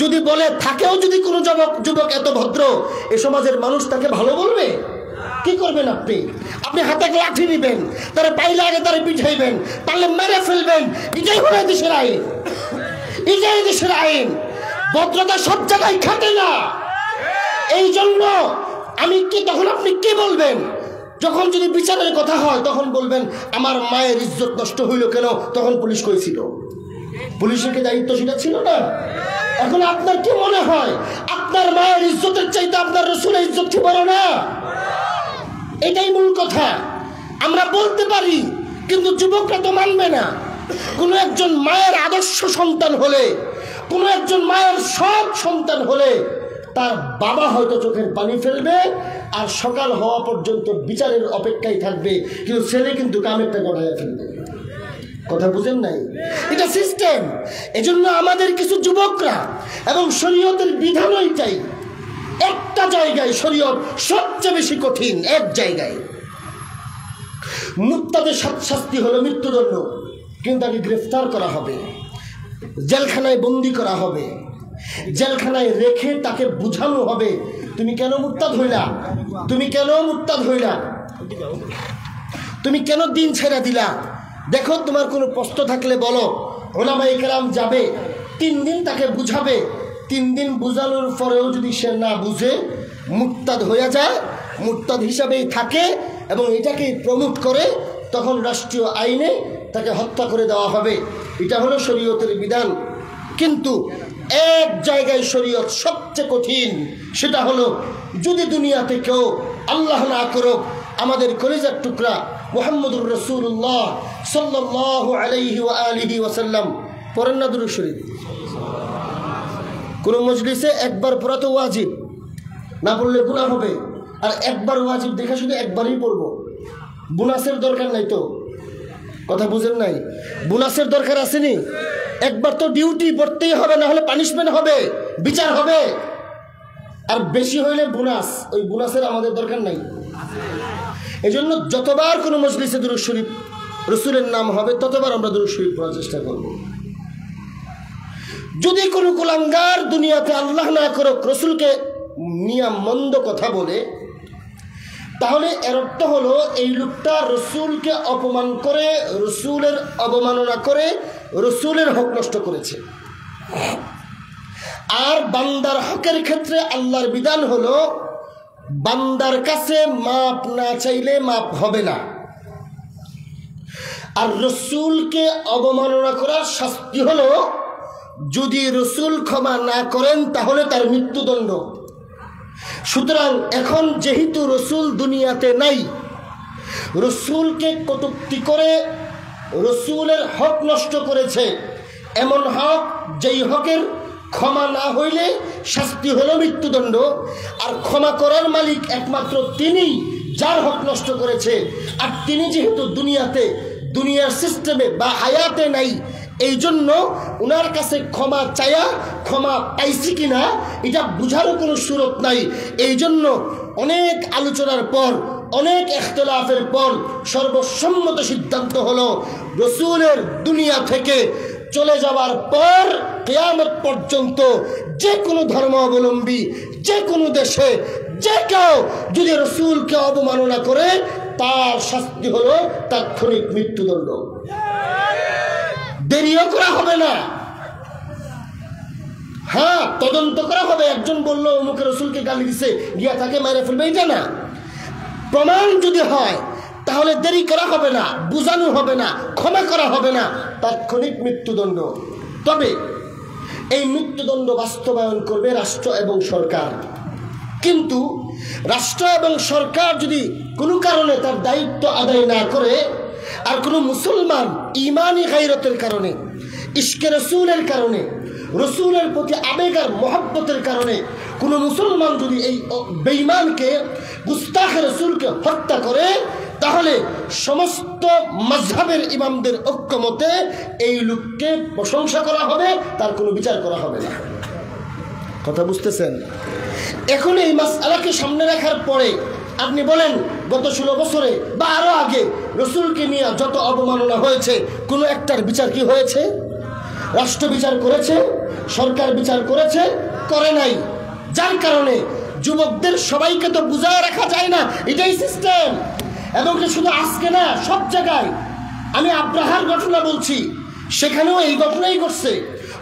যদি বলে থাকেও যদি কোনো যুবক এত ভদ্র, এ সমাজের মানুষ তাকে ভালো বলবে? কি করবেন আপনি? আপনি হাতে লাঠি নিবেন, তারা পাইলে আগে তারা পিঠাইবেন, পারলে মেরে ফেলবেন। এটাই হলো দেশের আইন, এটাই দেশের আইন। ভদ্রতা সব জায়গায় খাটে না। এই জন্য আমি কি, তখন আপনি কি বলবেন? যখন যদি বিচারের কথা হয় তখন বলবেন আমার মায়ের ইজ্জত নষ্ট হইল কেন? তখন পুলিশ কইছিল, পুলিশের কি দায়িত্ব সেটা ছিল না? এখন আপনার কি মনে হয় আপনার মায়ের ইজ্জতের চাইতে আপনার রাসূলের ইজ্জত কি বড় না? এটাই মূল কথা। আমরা বলতে পারি, কিন্তু যুবকরা তো মানবে না। কোনো একজন মায়ের আদর্শ সন্তান হলে, কোনো একজন মায়ের সৎ সন্তান হলে তার বাবা হয়তো চোখের পানি ফেলবে আর সকাল হওয়া পর্যন্ত বিচারের অপেক্ষায় থাকবে, কিন্তু ছেলে কিন্তু কামেরটা গড়াইয়া ফেলবে। কথা বুঝেন নাই? এটা সিস্টেম। এজন্য আমাদের কিছু যুবকরা এবং শরীয়তের বিধান ওইটাই, একটা জায়গায় শরীয়ত সবচেয়ে বেশি কঠিন, এক জায়গায় মুক্তাদের শাস্তি হলো মৃত্যুদণ্ড, কিন্তু তাকে গ্রেফতার করা হবে, জেলখানায় বন্দি করা হবে, জেলখানায় রেখে তাকে বুঝানো হবে তুমি কেন মুরতাদ হইলা, তুমি কেন মুরতাদ হইলা, তুমি কেন দিন ছেড়ে দিলা, দেখো তোমার কোনো প্রশ্ন থাকলে বলো। ওলামায়ে কেরাম যাবে 3 দিন তাকে বুঝাবে, 3 দিন বুঝানোর পরেও যদি সে না বুঝে মুরতাদ হয়ে যায়, মুরতাদ হিসাবেই থাকে এবং এটাকে প্রমোট করে, তখন রাষ্ট্রীয় আইনে তাকে হত্যা করে দেওয়া হবে। এটা হলো শরীয়তের বিধান। কিন্তু এক জায়গায় শরীয়ত সবচেয়ে কঠিন, সেটা হলো যদি দুনিয়াতে কেউ আল্লাহ না করুক আমাদের কলিজার টুকরা মুহাম্মদুর রাসূলুল্লাহ সাল্লাল্লাহু আলাইহি ওয়া আলিহি ওয়াসাল্লাম পড়েন না দুরূদ শরীফ? কোন মজলিসে একবার পড়া তো ওয়াজিব, না পড়লে গুনাহ হবে। আর একবার ওয়াজিব দেখা শুধু একবারই পড়বো, বোনাসের দরকার নাই তো। কথা বুঝেন নাই? বোনাসের দরকার আসেনি? একবার তো ডিউটি পড়তেই হবে, না হলে পানিশমেন্ট হবে, বিচার হবে। আর বেশি হইলে বোনাস, ওই বোনাসের আমাদের দরকার নাই। এই জন্য যতবার কোনো মজলিসে দুরূদ শরীফ রসুলের নাম হবে ততবার আমরা দুরূদ শরীফ পড়ার চেষ্টা করব। যদি কোনো কুলাঙ্গার দুনিয়াতে আল্লাহ না করুক রসুলকে নিয়ে মন্দ কথা বলে, তাহলে এর অর্থ হলো এই লোকটা রসুলকে অপমান করে, রসুলের অবমাননা করে, রসুলের হক নষ্ট করেছে। আর বান্দার হকের ক্ষেত্রে আল্লাহর বিধান হলো বান্দার কাছে মাপ না চাইলে মাপ হবে না। আর রসুলকে অবমাননা করার শাস্তি হলো যদি রসুল ক্ষমা না করেন তাহলে তার মৃত্যুদণ্ড। সুতরাং এখন যেহেতু রসুল দুনিয়াতে নাই, রসুলকে কটূক্তি করে রসুলের হক নষ্ট করেছে, এমন হক যেই হকের ক্ষমা না হইলে শাস্তি হলো মৃত্যুদণ্ড। আর ক্ষমা করার মালিক একমাত্র তিনি, যার হক নষ্ট করেছে। আর তিনি যেহেতু দুনিয়াতে, দুনিয়ার সিস্টেমে বা হায়াতে নাই, এই জন্য ওনার কাছে ক্ষমা চায়া ক্ষমা পাইছি কিনা এটা বুঝারও কোনো সুরত নাই। এই জন্য অনেক আলোচনার পর, অনেক ইখতিলাফের পর সর্বসম্মত সিদ্ধান্ত হলো রসুলের দুনিয়া থেকে চলে যাওয়ার পর কিয়ামত পর্যন্ত যে কোনো ধর্মাবলম্বী, যে কোনো দেশে যে কেউ যদি রসুলকে অবমাননা করে তার শাস্তি হলো তাৎক্ষণিক মৃত্যুদণ্ড। দেরিও করা হবে না। হ্যাঁ, তদন্ত করা হবে। একজন বলল অমুকে রসুলকে গালি দিছে, গিয়া তাকে মেরে ফেলবে, এটা না। প্রমাণ যদি হয় তাহলে দেরি করা হবে না, বুঝানো হবে না, ক্ষমা করা হবে না, তাৎক্ষণিক মৃত্যুদণ্ড। তবে এই মৃত্যুদণ্ড বাস্তবায়ন করবে রাষ্ট্র এবং সরকার। কিন্তু রাষ্ট্র এবং সরকার যদি কোনো কারণে তার দায়িত্ব আদায় না করে, আর কোনো মুসলমান ইমানি গায়রতের কারণে, ইশকে রসুলের কারণে, রসুলের প্রতি আবেগ আর মহব্বতের কারণে কোনো মুসলমান যদি এই বেঈমানকে, গুস্তাখে রসুলকে হত্যা করে, তাহলে সমস্ত মাযহাবের ইমামদের ঐক্যমতে এই লোককে প্রশংসা করা হবে, তার কোনো বিচার করা হবে না। কথা বুঝতেছেন? এখন এই মাসআলাকে সামনে রাখার পরে আপনি বলেন গত 16 বছরে বা আরো আগে রসুলকে নিয়ে যত অবমাননা হয়েছে, কোনো একটার বিচার কি হয়েছে? রাষ্ট্র বিচার করেছে? সরকার বিচার করেছে? করে নাই। যার কারণে যুবকদের সবাইকে তো বুঝায় রাখা যায় না, এটাই সিস্টেম। এবং শুধু আজকে না, সব জায়গায়। আমি আব্রাহার ঘটনা বলছি, সেখানেও এই ঘটনাই ঘটছে।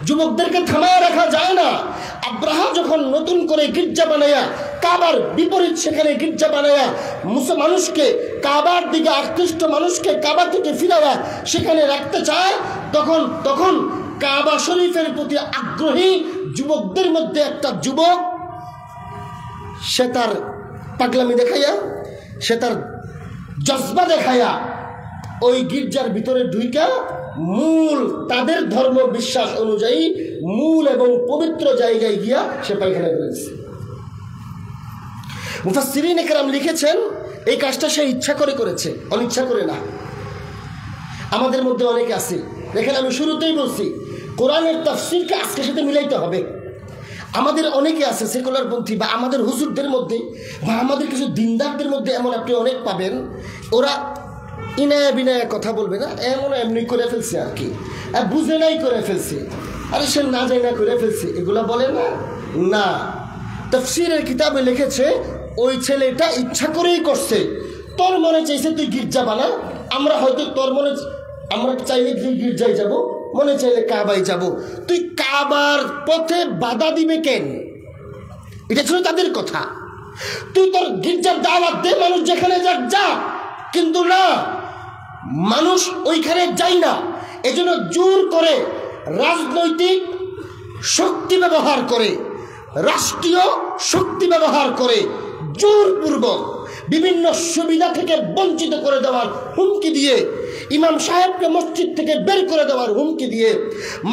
যুবকদেরকে থামায় রাখা যায় না। আব্রাহা যখন নতুন করে গির্জা বানায়া, কাবার বিপরীত সেখানে গির্জা বানায়া মানুষকে, কাবার দিকে আকৃষ্ট মানুষকে কাবা থেকে ফিরায়া সেখানে রাখতে চায়, তখন কাবা শরীফের প্রতি আগ্রহী যুবকদের মধ্যে একটা যুবক, সে তার পাগলামি দেখাইয়া, সে তার জজবা দেখাইয়া ওই গির্জার ভিতরে ঢুইকা মূল তাদের ধর্ম বিশ্বাস অনুযায়ী মূল এবং পবিত্র জায়গায় গিয়া সে পায়খানা করেছে। মুফাসসিরিন কেরাম লিখেছেন এই কাজটা সে ইচ্ছা করে করেছে, অনিচ্ছা করে না। আমাদের মধ্যে অনেকে আছে, দেখেন আমি শুরুতেই বলছি কোরআনের তাফসীরকে আজকের সাথে মিলাইতে হবে। আমাদের অনেকে আছে সেকুলারপন্থী বা আমাদের হুজুরদের মধ্যে বা আমাদের কিছু দিনদারদের মধ্যে এমন আপনি অনেক পাবেন, ওরা ইনায়া বিনায়া কথা বলবে না, এমন এমনি করে ফেলছে আর কি, বুঝে নাই করে ফেলছে, আরে সে না যায় না করে ফেলছে, এগুলা বলে না। না, তাফসীরের কিতাবে লিখেছে ওই ছেলেটা ইচ্ছা করেই করছে। তোর মনে চাইছে তুই গির্জা বানা, আমরা হয়তো তোর মনে, আমরা চাইলে তুই গির্জায় যাব, মনে চাইলে কাবায় যাব, তুই কাবার পথে বাধা দিবে কেন? এটা ছিল তাদের কথা। তুই তোর গির্জার দাওয়াত দে, মানুষ যেখানে যাক যা, কিন্তু না, মানুষ ওইখানে যাই না। এজন্য জোর করে রাজনৈতিক শক্তি ব্যবহার করে, রাষ্ট্রীয় শক্তি ব্যবহার করে জোরপূর্বক বিভিন্ন সুবিধা থেকে বঞ্চিত করে দেওয়ার হুমকি দিয়ে, ইমাম সাহেবকে মসজিদ থেকে বের করে দেওয়ার হুমকি দিয়ে,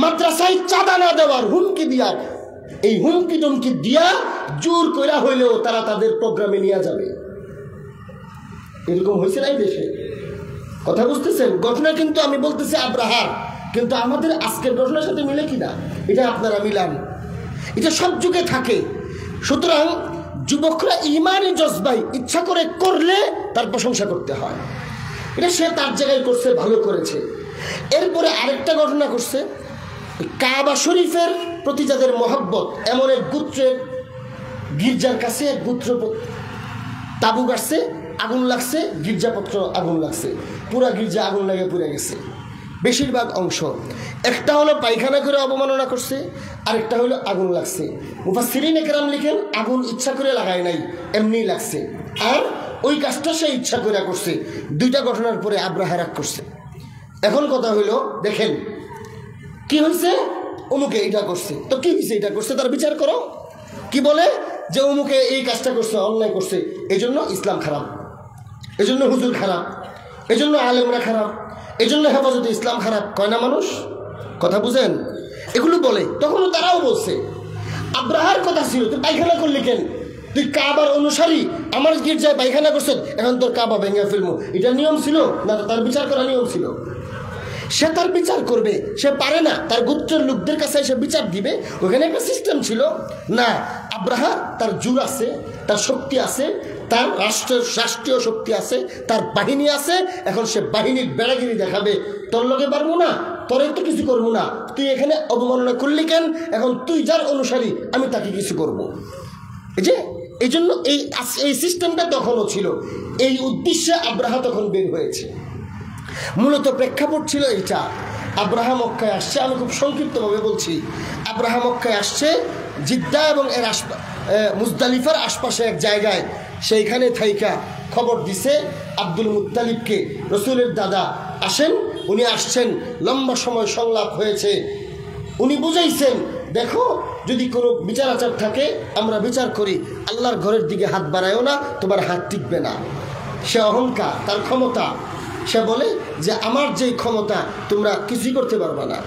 মাদ্রাসায় চাঁদা না দেওয়ার হুমকি দিয়া, এই হুমকি টুমকি দিয়া জোর কইরা হইলেও তারা তাদের প্রোগ্রামে নিয়ে যাবে। এরকম হয়েছে না এই দেশে? কথা বুঝতেছেন? ঘটনা কিন্তু আমি বলতেছি আব্রাহার, কিন্তু আমাদের আজকের ঘটনার সাথে মিলে কিনা এটা আপনারা মিলান। এটা সব যুগে থাকে। সুতরাং যুবকরা ইমানি জজবাই ইচ্ছা করে করলে তার প্রশংসা করতে হয়। এটা সে তার জায়গায় করছে, ভালো করেছে। এরপরে আরেকটা ঘটনা করছে, কাবা শরীফের প্রতি যাদের মহব্বত, এমন এক গোত্রের গির্জার কাছে এক গোত্র তাবু গাড়ছে, আগুন লাগছে, গির্জাপত্র আগুন লাগছে, পুরা গির্জা আগুন লাগে পুড়ে গেছে বেশিরভাগ অংশ। একটা হলো পায়খানা করে অবমাননা করছে, আরেকটা হলো আগুন লাগছে। মুফাসসিরিন কেরাম লিখেন আগুন ইচ্ছা করে লাগায় নাই, এমনি লাগছে, আর ওই কাজটা সে ইচ্ছা করে করছে। দুইটা ঘটনার পরে আব্রাহা রাগ করছে। এখন কথা হইলো, দেখেন কি হয়েছে, অমুকে এইটা করছে, তো কি হয়েছে, এটা করছে, তার বিচার করো। কি বলে যে অমুকে এই কাজটা করছে, অন্যায় করছে, এই জন্য ইসলাম খারাপ, এজন্য হুজুর খারাপ, এজন্য আলেমরা খারাপ, এজন্য হেফাজতে ইসলাম খারাপ, কয় না মানুষ? কথা বুঝেন? এগুলো বলে। তখনও তারাও বলছে আব্রাহার কথা ছিল, তুই পায়খানা করলি কেন? তুই কাবার অনুসারী, আমার গির্জায় পায়খানা করছ, এখন তোর কাবা ভেঙে ফেলবো, এটা নিয়ম ছিল না? তার বিচার করা নিয়ম ছিল। সে তার বিচার করবে, সে পারে না তার গোত্রের লোকদের কাছে সে বিচার দিবে, ওখানে একটা সিস্টেম ছিল না। আব্রাহা তার জোর আছে, তার শক্তি আছে, তার রাষ্ট্রীয় শক্তি আছে, তার বাহিনী আছে। এখন সে বাহিনীর বেড়াগিরি দেখাবে, তোর লগে পারবো না, তোর তো কিছু করবো না, তুই এখানে অবমাননা করলি কেন? এখন তুই যার অনুসারী, আমি তাকে কিছু করবো। এই জন্য এই সিস্টেমটা তখনও ছিল। এই উদ্দেশ্যে আব্রাহা তখন বের হয়েছে। মূলত প্রেক্ষাপট ছিল এইটা। আব্রাহা মক্কায় আসছে, আমি খুব সংক্ষিপ্তভাবে বলছি। আব্রাহা মক্কায় আসছে জিদ্দা এবং এর মুজদালিফার আশপাশে এক জায়গায়, সেইখানে থাইকা খবর দিছে আব্দুল মুত্তালিবকে, রসুলের দাদা আসেন, উনি আসছেন। লম্বা সময় সংলাপ হয়েছে। উনি বুঝাইছেন, দেখো যদি কোনো বিচার আচার থাকে আমরা বিচার করি, আল্লাহর ঘরের দিকে হাত বাড়ায়ও না, তোমার হাত টিকবে না। সে অহংকার, তার ক্ষমতা। সে বলে যে আমার যেই ক্ষমতা তোমরা কিছুই করতে পারবে না।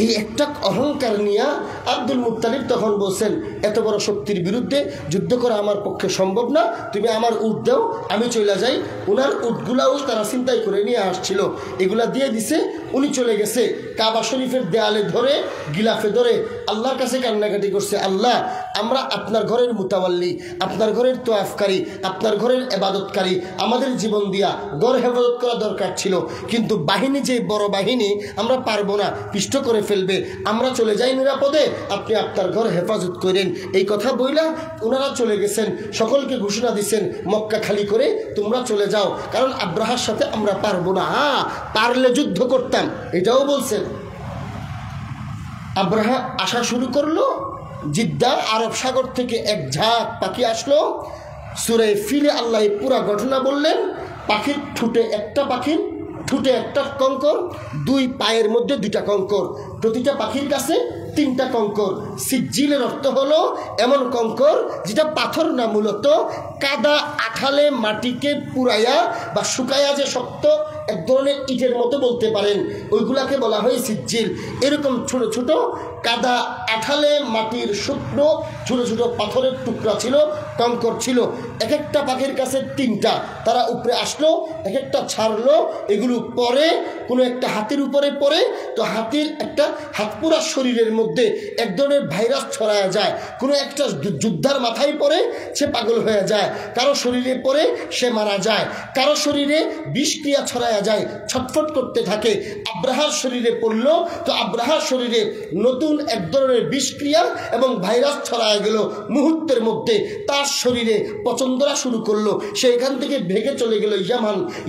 এই একটা অহংকার নিয়ে আব্দুল মুত্তালিব তখন বলছেন, এত বড় শক্তির বিরুদ্ধে যুদ্ধ করা আমার পক্ষে সম্ভব না, তুমি আমার উট দাও, আমি চলে যাই। ওনার উটগুলাও তারা চিন্তাই করে নিয়ে আসছিল, এগুলা দিয়ে দিছে। উনি চলে গেছে কাবা শরীফের দেয়ালে ধরে, গিলাফে ধরে আল্লাহর কাছে কান্নাকাটি করছে, আল্লাহ আমরা আপনার ঘরের মুতাওয়াল্লি, আপনার ঘরের তোয়াফকারী, আপনার ঘরের ইবাদতকারী, আমাদের জীবন দিয়া ঘর হেফাজত করা দরকার ছিল, কিন্তু বাহিনী যে বড় বাহিনী, আমরা পারবো না, পিষ্ট করে ফেলবে, আমরা চলে যাই নিরাপদে, আপনি আপনার ঘর হেফাজত করেন। এই কথা বইলা ওনারা চলে গেছেন, সকলকে ঘোষণা দিচ্ছেন মক্কা খালি করে তোমরা চলে যাও, কারণ আব্রাহার সাথে আমরা পারবো না, পারলে যুদ্ধ করতাম, এটাও বলছেন। আব্রাহা আসা শুরু করলো। জিদ্দা আরব সাগর থেকে এক ঝাঁক পাখি আসলো। সূরা ফিলে আল্লাহ পুরা ঘটনা বললেন। পাখির ঠুটে একটা কঙ্কর, দুই পায়ের মধ্যে দুইটা কঙ্কর, প্রতিটা পাখির কাছে তিনটা কঙ্কর। সিজ্জিলের অর্থ হলো এমন কঙ্কর যেটা পাথর না, মূলত কাদা আঠালে মাটিকে পুরাইয়া বা শুকাইয়া যে শক্ত এক ধরনের ইটের মতো বলতে পারেন, ওইগুলাকে বলা হয় সিজ্জিল। এরকম ছোট ছোট কাদা আঠালে মাটির শুকনো ছোট ছোট পাথরের টুকরা ছিল, কঙ্কর ছিল। এক একটা পাখির কাছে তিনটা, তারা উপরে আসলো, এক একটা ছাড়লো, এগুলো পরে কোনো একটা হাতির উপরে পড়ে, তো হাতির একটা হাত পুরা শরীরের মধ্যে এক ধরনের ভাইরাস ছড়ায়া যায়। কোনো একটা যোদ্ধার মাথায় পড়ে সে পাগল হয়ে যায়, কারো শরীরে পড়ে সে মারা যায়, কারো শরীরে বিষক্রিয়া ছড়ায়া যায়, ছটফট করতে থাকে। আব্রাহার শরীরে পড়লো, তো আব্রাহার শরীরে নতুন এক ধরনের বিষক্রিয়া এবং ভাইরাস ছড়ায় গেল মুহূর্তের মধ্যে। তার শরীরে পচন্দরা শুরু করলো, সে এখান থেকে ভেগে চলে গেল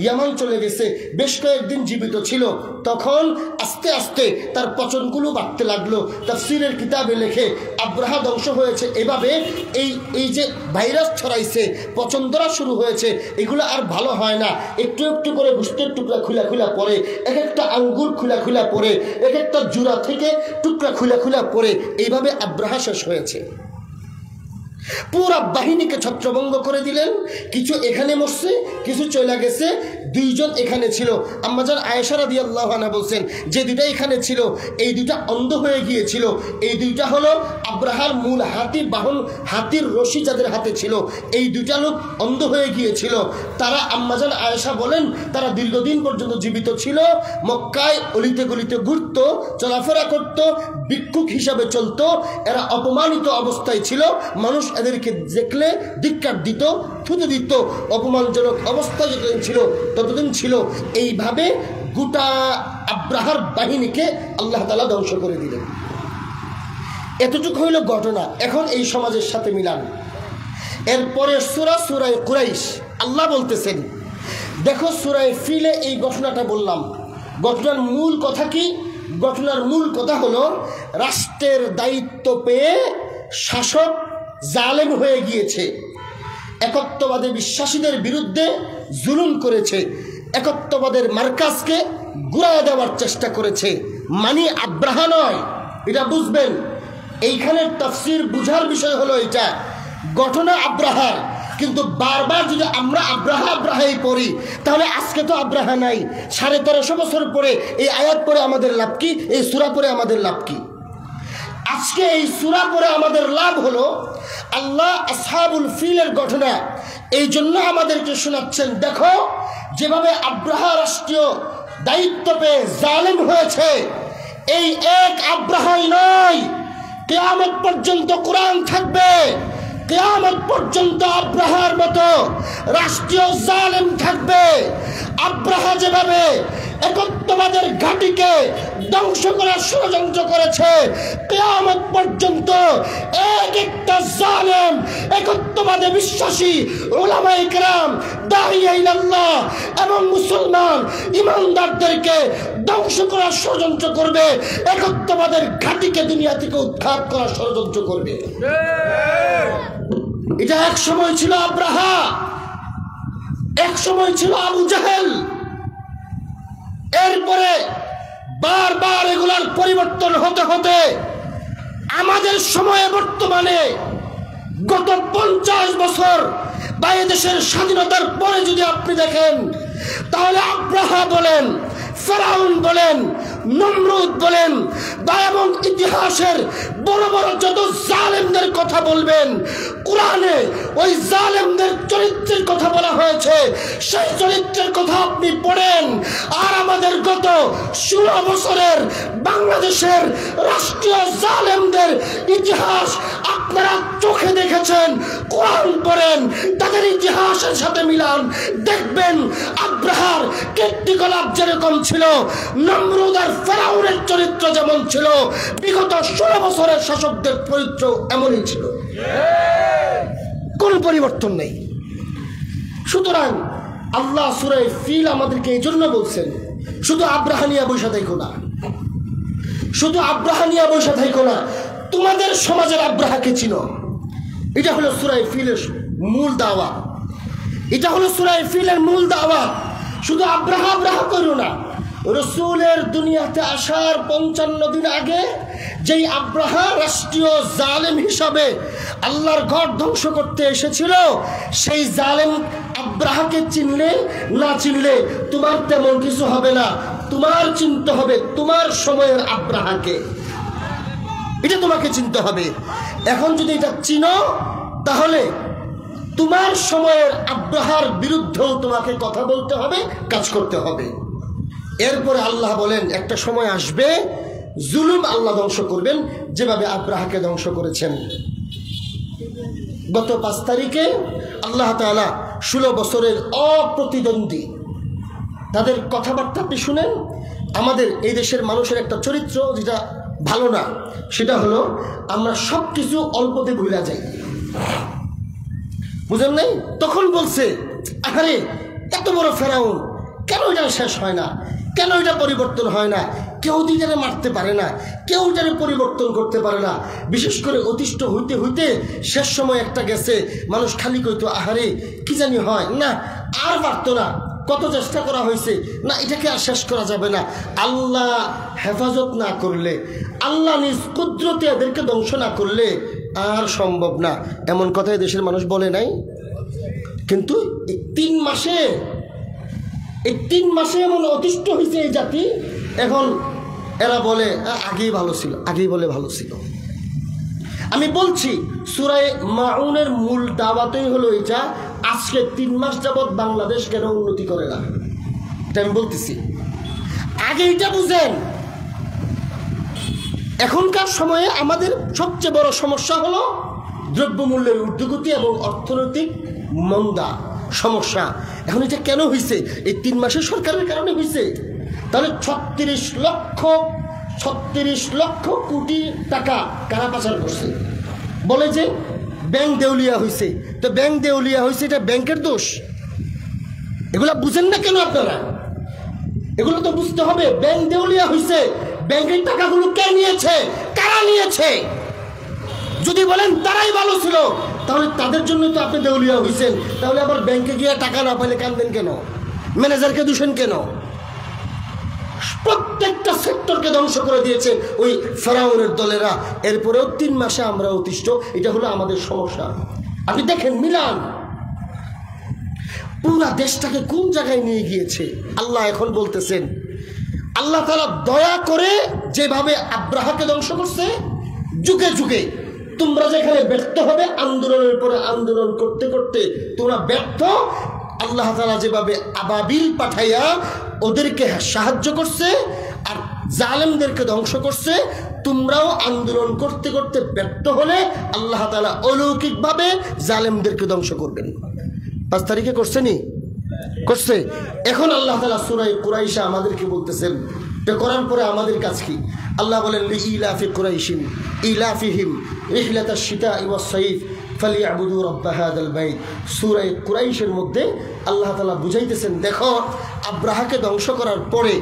ইয়ামান চলে গেছে, বেশ কয়েকদিন জীবিত ছিল। তখন আস্তে আস্তে তার পচনগুলো বাড়তে লাগলো। তাফসীরের কিতাবে লেখে আব্রাহা ধ্বংস হয়েছে এভাবে, এই যে ভাইরাস ছড়াইছে, পচন্দরা শুরু হয়েছে, এগুলো আর ভালো হয় না। একটু একটু করে গোশতের টুকরা খুলা খুলা পড়ে, এক একটা আঙ্গুর খুলা খুলা পড়ে, এক একটা জোড়া থেকে টুকরা খুলা খুলা পড়ে, এইভাবে আব্রাহা শেষ হয়েছে। পুরা বাহিনীকে ছত্রভঙ্গ করে দিলেন। কিছু এখানে মরছে, কিছু চলে গেছে। দুইজন এখানে ছিল, আম্মাজান আয়েশা রাদিয়াল্লাহু আনহা বলছেন যে দুইটা এখানে ছিল, এই দুইটা অন্ধ হয়ে গিয়েছিল। এই দুইটা হলো আব্রাহার মূল হাতি বাহন, হাতির রশি যাদের হাতে ছিল, এই দুইটা লোক অন্ধ হয়ে গিয়েছিল। তারা, আম্মাজান আয়েশা বলেন, তারা দীর্ঘদিন পর্যন্ত জীবিত ছিল, মক্কায় অলিতে গলিতে ঘুরত, চলাফেরা করত, ভিক্ষুক হিসাবে চলতো। এরা অপমানিত অবস্থায় ছিল, মানুষ এদেরকে দেখলে ধিক্কার দিত, থুতু দিত। অপমানজনক অবস্থা যতদিন ছিল ততদিন ছিল। এইভাবে গোটা আব্রাহার বাহিনীকে আল্লাহ তাআলা ধ্বংস করে দিলেন। এতটুকু হইল ঘটনা। এখন এই সমাজের সাথে মিলান। এরপরে সূরা কুরাইশ, আল্লাহ বলতেছেন, দেখো সূরায়ে ফিলে এই ঘটনাটা বললাম। ঘটনার মূল কথা কি? ঘটনার মূল কথা হলো, রাষ্ট্রের দায়িত্ব পেয়ে শাসক জালেম হয়ে গিয়েছে, একত্ববাদে বিশ্বাসীদের বিরুদ্ধে জুলুম করেছে, একত্ববাদের মার্কাজকে গুড়ায় দেওয়ার চেষ্টা করেছে। মানে আব্রাহা নয়, এটা বুঝবেন। এইখানে তাফসীর বুঝার বিষয় হলো এটা, ঘটনা আব্রাহার, কিন্তু বারবার যদি আমরা আব্রাহাই পড়ি, তাহলে আজকে তো আব্রাহা নাই। 1350 বছর পরে এই আয়াত পড়ে আমাদের লাভ কি? এই সূরা পড়ে আমাদের লাভ কি? আজকে এই সূরা পড়ে আমাদের লাভ হলো, আল্লাহ আসহাবুল ফিলের ঘটনা এই জন্য আমাদেরকে শোনাচ্ছেন। দেখো, যেভাবে আব্রাহা রাষ্ট্রীয় দায়িত্ব পেয়ে জালেম হয়েছে, এই এক আব্রাহাই নয়, কিয়ামত পর্যন্ত কোরআন থাকবে, কিয়ামত পর্যন্ত আব্রাহার মতো রাষ্ট্রীয় জালেম থাকবে। আব্রাহা যেভাবে একত্ববাদের ঘাঁটিকে ধ্বংস করার ষড়যন্ত্র করেছে, কিয়ামত পর্যন্ত এক একটা জালেম একত্ববাদে বিশ্বাসী উলামায়ে কেরাম, দাঈয়া ইলাল্লাহ এবং মুসলমান ইমানদারদেরকে ধ্বংস করার ষড়যন্ত্র করবে, একত্ববাদের ঘাঁটিকে দুনিয়া থেকে উৎখাত করার ষড়যন্ত্র করবে। এটা এক সময় ছিল আব্রাহা, এক সময় ছিল আবু জাহেল। এরপরে বারবার এগুলার পরিবর্তন হতে হতে আমাদের সময়ে বর্তমানে গত 50 বছর বা এদেশের স্বাধীনতার পরে যদি আপনি দেখেন, তাহলে আব্রাহা বলেন, ফেরাউন বলেন, নমরুদ বলেন, বা এবং ইতিহাসের বড় বড় যত জালেমদের কথা বলবেন, কোরআনে ওই জালেমদের চরিত্রের কথা বলা হয়েছে। সেই চরিত্রের কথা আপনি পড়েন, আর আমাদের গত 16 বছরের বাংলাদেশের রাষ্ট্রীয় জালেমদের ইতিহাস আপনারা চোখে দেখেছেন, কোরআন পড়েন, তাদের ইতিহাসের সাথে মিলান, দেখবেন আব্রাহার কীর্তিকলাপ যেরকম ছিল, নমরুদ আর ফেরাউনের চরিত্র যেমন ছিল, বিগত 16 বছরের শাসকদের চরিত্র এমনই ছিল, কোন পরিবর্তন নেই। সুতরাং আল্লাহ সূরা ফিল আমাদেরকে এই জন্য বলছেন, শুধু আব্রাহা নিয়ে বসে থাকো না, শুধু আব্রাহা নিয়ে বসে থাকো না, তোমাদের সমাজের আব্রাহাকে চিনো। এটা হলো সূরা ফিলের মূল দাওয়াত, এটা হলো সূরা ফিলের মূল দাওয়াত। শুধু আব্রাহা করো না, রসুলের দুনিয়াতে আসার 55 দিন আগে যেই আব্রাহা রাষ্ট্রীয় জালেম হিসাবে আল্লাহর ঘর ধ্বংস করতে এসেছিল, সেই জালেম আব্রাহাকে চিনলে না চিনলে তোমার তেমন কিছু হবে না। তোমার চিনতে হবে তোমার সময়ের আব্রাহাকে, এটা তোমাকে চিনতে হবে। এখন যদি এটা চিনো, তাহলে তোমার সময়ের আব্রাহার বিরুদ্ধেও তোমাকে কথা বলতে হবে, কাজ করতে হবে। এরপরে আল্লাহ বলেন একটা সময় আসবে জুলুম আল্লাহ ধ্বংস করবেন, যেভাবে আব্রাহাকে ধ্বংস করেছেন। গত 5 তারিখে আল্লাহ তাআলা 16 বছরের অপ্রতিদ্বন্দ্বী তাদের কথাবার্তা আপনি শুনেন। আমাদের এই দেশের মানুষের একটা চরিত্র যেটা ভালো না, সেটা হলো আমরা সব কিছু অল্পতে ভুলে যাই। বুঝেন নাই? তখন বলছে, আরে এত বড় ফেরাউন, কেন এটা শেষ হয় না, কেন এটা পরিবর্তন হয় না, কেউ দিজারে মারতে পারে না, কেউ যারে পরিবর্তন করতে পারে না। বিশেষ করে অতিষ্ঠ হইতে হইতে শেষ সময় একটা গেছে, মানুষ খালি কইতো আহারে কি জানি হয় না, আর পারতো না, কত চেষ্টা করা হয়েছে, না এটাকে আর শেষ করা যাবে না। আল্লাহ হেফাজত না করলে, আল্লাহ নিজ কুদরতে এদেরকে ধ্বংস না করলে আর সম্ভব না। এমন কথাই দেশের মানুষ বলে নাই? কিন্তু এই 3 মাসে এমন অতিষ্ঠ হয়েছে এই জাতি, এখন এরা বলে আগেই ভালো ছিল, আগেই বলে ভালো ছিল। আমি বলছি সূরা মাউনের মূল দাওয়াতই হলো এটা। আজকে 3 মাস যাবৎ বাংলাদেশ কেন উন্নতি করে না, এটা আমি বলতেছি। আগে এটা বুঝেন। এখনকার সময়ে আমাদের সবচেয়ে বড় সমস্যা হলো দ্রব্যমূল্যের ঊর্ধ্বগতি এবং অর্থনৈতিক মন্দা সমস্যা। এখন এটা কেন হয়েছে? এই 3 মাসের সরকারের কারণে হয়েছে। তাহলে 36 লক্ষ কোটি টাকা কারা পাচার করছে? বলে যে ব্যাংক দেউলিয়া হয়েছে। তো ব্যাংক দেউলিয়া হয়েছে, এটা ব্যাংকের দোষ? এগুলা বুঝেন না কেন আপনারা? এগুলো তো বুঝতে হবে। ব্যাংক দেউলিয়া হয়েছে, ব্যাংকের টাকাগুলো কে নিয়েছে, কারা নিয়েছে? যদি বলেন তারাই ভালো ছিল, তাহলে তাদের জন্য তো আপনি দেউলিয়া হয়েছেন। তাহলে আবার ব্যাংকে গিয়ে টাকা না পাইলে কাঁদবেন কেন? ম্যানেজারকে দূষণ কেন? প্রত্যেকটা সেক্টরকে ধ্বংস করে দিয়েছে ওই ফেরাউনের দলেরা। এরপরেও 3 মাসে আমরা অতিষ্ঠ, এটা হলো আমাদের সমস্যা। আপনি দেখেন মিলান পুরা দেশটাকে কোন জায়গায় নিয়ে গিয়েছে। আল্লাহ এখন বলতেছেন, আল্লাহ তাআলা দয়া করে যেভাবে আব্রাহাকে ধ্বংস করছে, যুগে যুগে তোমরা যেখানে ব্যর্থ হবে, আন্দোলনের পরে আন্দোলন করতে করতে তোমরা ব্যর্থ, আল্লাহ তাআলা যেভাবে আবাবিল পাঠাইয়া ওদেরকে সাহায্য করছে আর জালেমদেরকে ধ্বংস করছে, তোমরাও আন্দোলন করতে করতে ব্যর্থ হলে আল্লাহ তাআলা অলৌকিকভাবে জালেমদেরকে ধ্বংস করবেন। 5 তারিখে করছেনি? করছে। এখন আল্লাহ তাআলা সূরা কুরাইশা আমাদেরকে বলতেছেন, এটা করার পরে আমাদের কাজ কি? আল্লাহ বলেন লিইলাফি কুরাইশিন ইলাফিহিম রিহলাতাশ শিতাই ওয়াস সাইফ ফালিয়াবুদু রাব্ব হাযাল বাইত। সূরা কুরাইশের মধ্যে আল্লাহ তাআলা বুঝাইতেছেন, দেখো আব্রাহাকে ধ্বংস করার পরে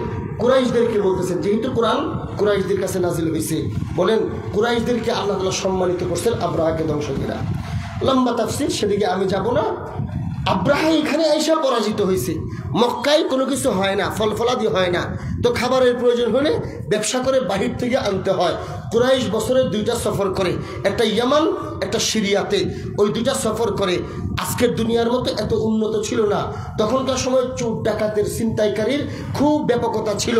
কুরাইশদেরকে বলতেছেন, যেহেতু কোরআন কুরাইশদের কাছে নাজিল হয়েছে, বলেন কুরাইশদেরকে আল্লাহ তাআলা সম্মানিত করছেন আব্রাহাকে ধ্বংস করা। লম্বা তাফসীর, সেদিকে আমি যাব না। আব্রাহা এখানে আইসা পরাজিত হয়েছে। মক্কায় কোনো কিছু হয় না, ফলফলাদি হয় না, তো খাবারের প্রয়োজন হলে ব্যবসা করে বাহির থেকে আনতে হয়। কুরাইশ বছরে 2টা সফর করে, একটা ইয়ামান, একটা সিরিয়াতে। ওই 2টা সফর করে। আজকের দুনিয়ার মতো এত উন্নত ছিল না। তখনকার সময় চোর ডাকাতের ছিনতাইকারীর খুব ব্যাপকতা ছিল,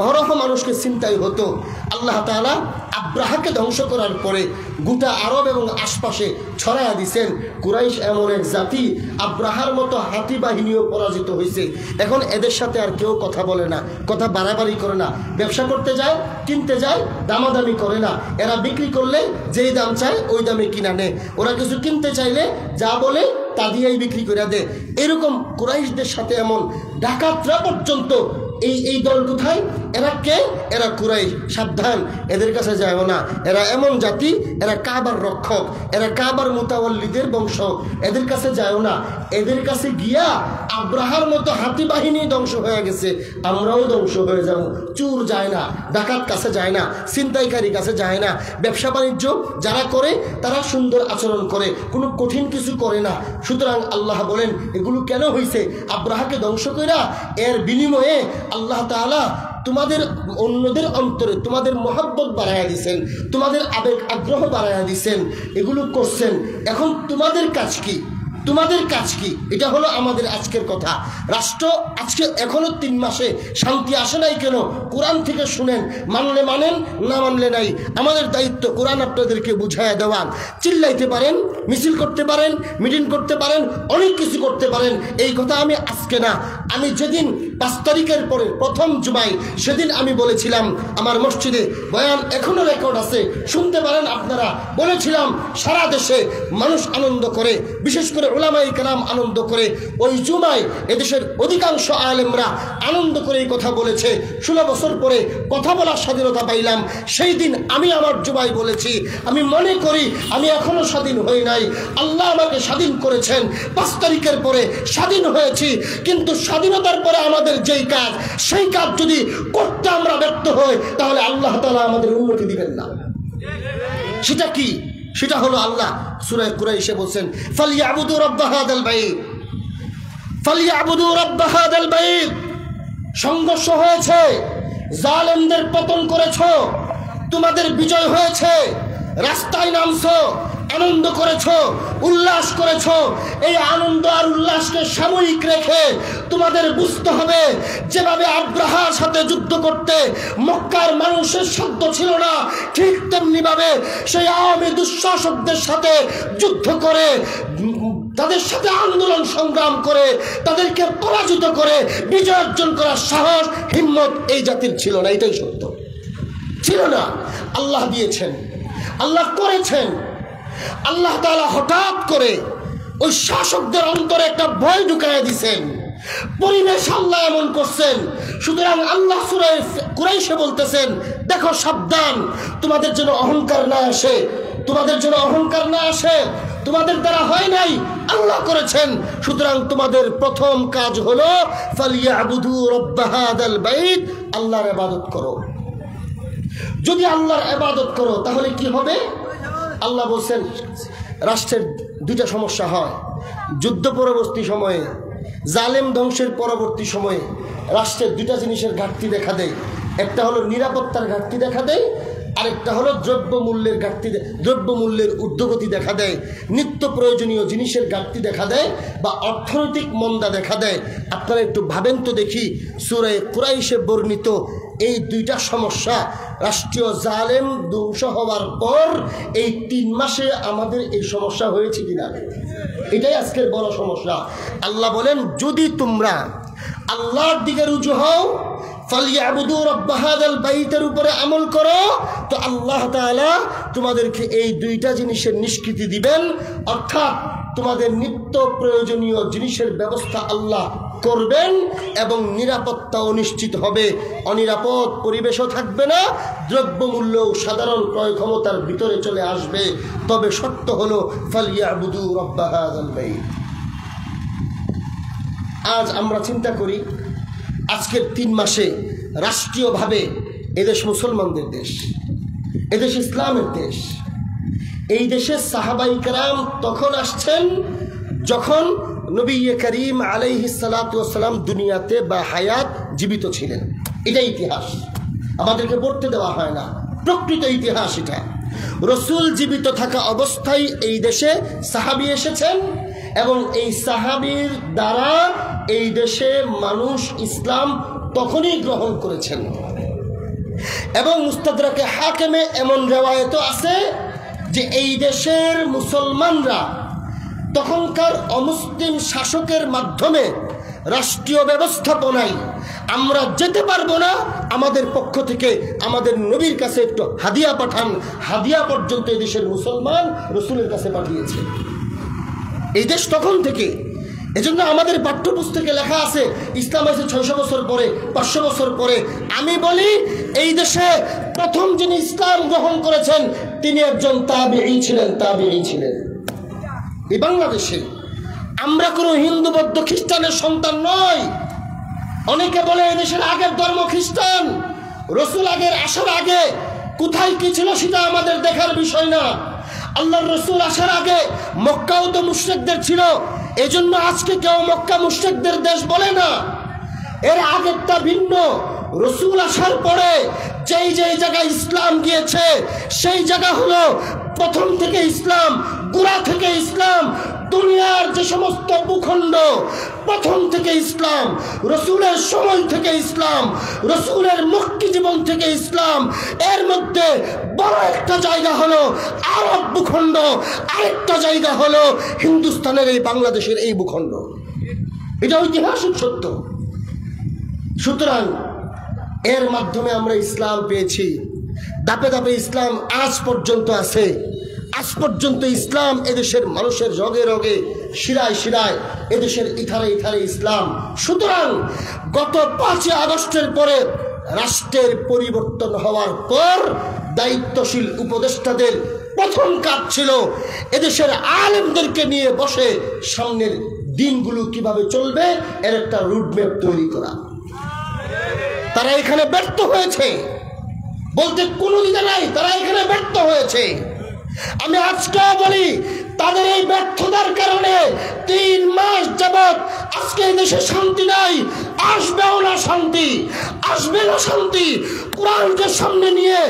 অহরহ মানুষকে ছিনতাই হতো। আল্লাহ তাআলা আব্রাহাকে ধ্বংস করার পরে গোটা আরব এবং আশপাশে ছড়াইয়া দিছেন, কুরাইশ এমন এক জাতি, আব্রাহার মতো হাতি বাহিনীও পরাজিত হয়েছে। এখন এদের সাথে আর কেউ কথা বলে না, কথা বাড়াবাড়ি করে না। ব্যবসা করতে যায়, কিনতে যায়, দামাদামি করে না। এরা বিক্রি করলে যেই দাম চায় ওই দামে কিনা নেয়। ওরা কিছু কিনতে চাইলে যা বলে তা দিয়েই বিক্রি করে দেয়। এরকম কুরাইশদের সাথে এমন ডাকাতরা পর্যন্ত এই দল কোথায়? এরা কে? এরা কুরাইশ। সাবধান, এদের কাছে যাও না। এরা এমন জাতি, এরা কাবার রক্ষক, এরা কাবার মুতাওয়াল্লিদের বংশ। এদের কাছে যাও না। এদের কাছে গিয়া আব্রাহার মতো হাতি বাহিনী ধ্বংস হয়ে গেছে, আমরাও ধ্বংস হয়ে যাব। চোর যায় না, ডাকাত কাছে যায় না, ছিনতাইকারী কাছে যায় না। ব্যবসা বাণিজ্য যারা করে তারা সুন্দর আচরণ করে, কোনো কঠিন কিছু করে না। সুতরাং আল্লাহ বলেন এগুলো কেন হয়েছে? আব্রাহাকে ধ্বংস কইরা এর বিনিময়ে আল্লাহ তাআলা তোমাদের অন্যদের অন্তরে তোমাদের মহব্বত বাড়াইয়া দিয়েছেন, তোমাদের আবেগ আগ্রহ বাড়াইয়া দিয়েছেন, এগুলো করছেন। এখন তোমাদের কাজ কি? তোমাদের কাজ কি? এটা হলো আমাদের আজকের কথা। রাষ্ট্র আজকে এখনো 3 মাসে শান্তি আসে নাই কেন? কোরআন থেকে শুনেন, মানলে মানেন, না মানলে নাই। আমাদের দায়িত্ব কোরআন আপনাদেরকে বুঝাইয়া দেওয়া। চিল্লাইতে পারেন, মিছিল করতে পারেন, মিটিং করতে পারেন, অনেক কিছু করতে পারেন। এই কথা আমি আজকে না, আমি যেদিন 5 তারিখের পরে প্রথম জুমায় সেদিন আমি বলেছিলাম, আমার মসজিদে বয়ান এখনো রেকর্ড আছে, শুনতে পারেন আপনারা। বলেছিলাম সারা দেশে মানুষ আনন্দ করে, বিশেষ করে উলামায়ে কেরাম আনন্দ করে। ওই জুমায় এদেশের অধিকাংশ আলেমরা আনন্দ করে এই কথা বলেছে। 16 বছর পরে কথা বলার স্বাধীনতা পাইলাম। সেই দিন আমি আমার জুমায় বলেছি, আমি মনে করি আমি এখনো স্বাধীন হই নাই, আল্লাহ আমাকে স্বাধীন করেছেন। 5 তারিখের পরে স্বাধীন হয়েছি, কিন্তু স্বাধীনতার পরে আমাদের যেই কাজ, সেই কাজ যদি করতে আমরা ব্যর্থ হই, তাহলে আল্লাহ তাআলা আমাদের উন্নতি দিবেন না। সেটা কি? সেটা হলো আল্লাহ সূরা কুরাইশে বলছেন, ফালইয়াবুদু রাব্ব হাযাল বাইত, ফালইয়াবুদু রাব্ব হাযাল বাইত। সংঘর্ষ হয়েছে, জালেমদের পতন করেছো, তোমাদের বিজয় হয়েছে, রাস্তায় নামছো, আনন্দ করেছো, উল্লাস করেছো। এই আনন্দ আর উল্লাসকে সাময়িক রেখে তোমাদের বুঝতে হবে, যেভাবে আব্রাহার সাথে যুদ্ধ করতে মক্কার মানুষের সাধ্য ছিল না, ঠিক তেমনি ভাবে সেই আওয়ামী দুঃশাসকদের সাথে যুদ্ধ করে, তাদের সাথে আন্দোলন সংগ্রাম করে, তাদেরকে পরাজিত করে বিজয় অর্জন করার সাহস, হিম্মত এই জাতির ছিল না। এটাই সত্য, ছিল না। আল্লাহ দিয়েছেন, আল্লাহ করেছেন। আল্লাহ তাআলা হঠাৎ করে ওই শাসকদের অন্তরে একটা ভয় ঢুকাইয়া দিয়েছেন, পরিবেশ আল্লাহ এমন করছেন। সুতরাং আল্লাহ সূরা কুরাইশে বলতেছেন, দেখো সাবধান, তোমাদের যেন অহংকার না আসে, তোমাদের যেন অহংকার না আসে। তোমাদের দ্বারা হয় নাই, আল্লাহ করেছেন। সুতরাং তোমাদের প্রথম কাজ হলো ফালইয়াবুদু রাব্ব হাযাল বাইত, আল্লাহর ইবাদত করো। যদি আল্লাহর ইবাদত করো তাহলে কি হবে? আল্লাহ বলছেন রাষ্ট্রের 2টা সমস্যা হয়। যুদ্ধ পরবর্তী সময়ে, জালেম ধ্বংসের পরবর্তী সময়ে রাষ্ট্রের 2টা জিনিসের ঘাটতি দেখা দেয়। একটা হলো নিরাপত্তার ঘাটতি দেখা দেয়, আরেকটা হলো দ্রব্যমূল্যের ঘাটতি, দ্রব্যমূল্যের ঊর্ধ্বগতি দেখা দেয়, নিত্য প্রয়োজনীয় জিনিসের ঘাটতি দেখা দেয়, বা অর্থনৈতিক মন্দা দেখা দেয়। আপনারা একটু ভাবেন তো দেখি, সূরা কুরাইশে বর্ণিত এই 2টা সমস্যা রাষ্ট্রীয় জালেম ধ্বংস হওয়ার পর এই 3 মাসে আমাদের এই সমস্যা হয়েছে কিনা, এটাই আজকের বড় সমস্যা। আল্লাহ বলেন, যদি তোমরা আল্লাহর দিকে রুজু হও, ফালইয়াবুদু রাব্ব হাযাল বাইতের উপরে আমল করো, তো আল্লাহ তাআলা তোমাদেরকে এই 2টা জিনিসের নিষ্কৃতি দিবেন। অর্থাৎ তোমাদের নিত্য প্রয়োজনীয় জিনিসের ব্যবস্থা আল্লাহ করবেন এবং নিরাপত্তাও নিশ্চিত হবে, অনিরাপদ পরিবেশও থাকবে না, দ্রব্যমূল্য সাধারণ ক্রয় ক্ষমতার ভিতরে চলে আসবে। তবে শর্ত হলো ফালইয়াবুদু রাব্ব হাযাল বাইত। আজ আমরা চিন্তা করি, আজকের 3 মাসে রাষ্ট্রীয়ভাবে এদেশ মুসলমানদের দেশ, এদেশ ইসলামের দেশ। এই দেশে সাহাবায়ে কেরাম তখন আসছেন যখন নবী করিম আলাইহিস সালাতু ওয়াস সালাম দুনিয়াতে বা হায়াত জীবিত ছিলেন। এটাই ইতিহাস, আমাদেরকে পড়তে দেওয়া হয় না, প্রকৃত ইতিহাস এটা। রাসূল জীবিত থাকা অবস্থায় এই দেশে সাহাবী এসেছেন এবং এই সাহাবীর দ্বারা এই দেশে মানুষ ইসলাম তখনই গ্রহণ করেছেন। এবং মুস্তাদরাকে হাকিমে এমন রিওয়ায়াত আছে যে এই দেশের মুসলমানরা তখনকার অমুসলিম শাসকের মাধ্যমে রাষ্ট্রীয় ব্যবস্থাপনায় আমরা যেতে পারবো না, আমাদের পক্ষ থেকে আমাদের নবীর কাছে একটু হাদিয়া পাঠান। হাদিয়া পর্যন্ত এই দেশের মুসলমান রাসূলের কাছে পাঠিয়েছে। এই দেশ তখন থেকে, এজন্য আমাদের পাঠ্যপুস্তকে লেখা আছে ইসলাম আছে 600 বছর পরে, 500 বছর পরে। আমি বলি এই দেশে প্রথম যিনি ইসলাম গ্রহণ করেছেন তিনি একজন তাবেঈ ছিলেন, তাবেঈ ছিলেন। এই বাংলাদেশে আমরা কোনো হিন্দু বৌদ্ধ খ্রিস্টানের সন্তান নই। অনেকে বলে এই দেশের আগের ধর্ম খ্রিস্টান, রাসূল আগের আসার আগে কোথায় কি ছিল সেটা আমাদের দেখার বিষয় না। আল্লাহর রাসূল আসার আগে মক্কাও তো মুশরিকদের ছিল, এজন্য আজকে কেউ মক্কা মুশরিকদের দেশ বলে না। এর আগেরটা ভিন্ন। রসুল আসার পরে যেই যেই জায়গায় ইসলাম গিয়েছে সেই জায়গা হলো প্রথম থেকে ইসলাম, গোড়া থেকে ইসলাম। দুনিয়ার যে সমস্ত ভূখণ্ড প্রথম থেকে ইসলাম, রসুলের সময় থেকে ইসলাম, রসুলের মুক্তি জীবন থেকে ইসলাম। এর মধ্যে বড় একটা জায়গা হলো আরব ভূখণ্ড, আরেকটা জায়গা হলো হিন্দুস্তানের এই বাংলাদেশের এই ভূখণ্ড। এটা ঐতিহাসিক সত্য। সুতরাং এর মাধ্যমে আমরা ইসলাম পেয়েছি, ধাপে ধাপে ইসলাম আজ পর্যন্ত আছে। আজ পর্যন্ত ইসলাম এদেশের মানুষের রগে রগে, শিরায় শিরায়, এদেশের ইথারে ইথারে ইসলাম। সুতরাং গত 5 আগস্টের পরে রাষ্ট্রের পরিবর্তন হওয়ার পর দায়িত্বশীল উপদেষ্টাদের প্রথম কাজ ছিল এদেশের আলেমদেরকে নিয়ে বসে সামনের দিনগুলো কিভাবে চলবে এর একটা রুটম্যাপ তৈরি করা। তারা এখানে ব্যর্থ হয়েছে বলতে কোনো দ্বিধা নাই, তারা এখানে ব্যর্থ হয়েছে। আমি আজকেও বলি, তাদের এই ব্যর্থতার কারণে 3 মাস যাবৎ আজকে এই দেশে শান্তি নাই, আসবেও না শান্তি, আসবে না শান্তি। কোরআনকে সামনে নিয়ে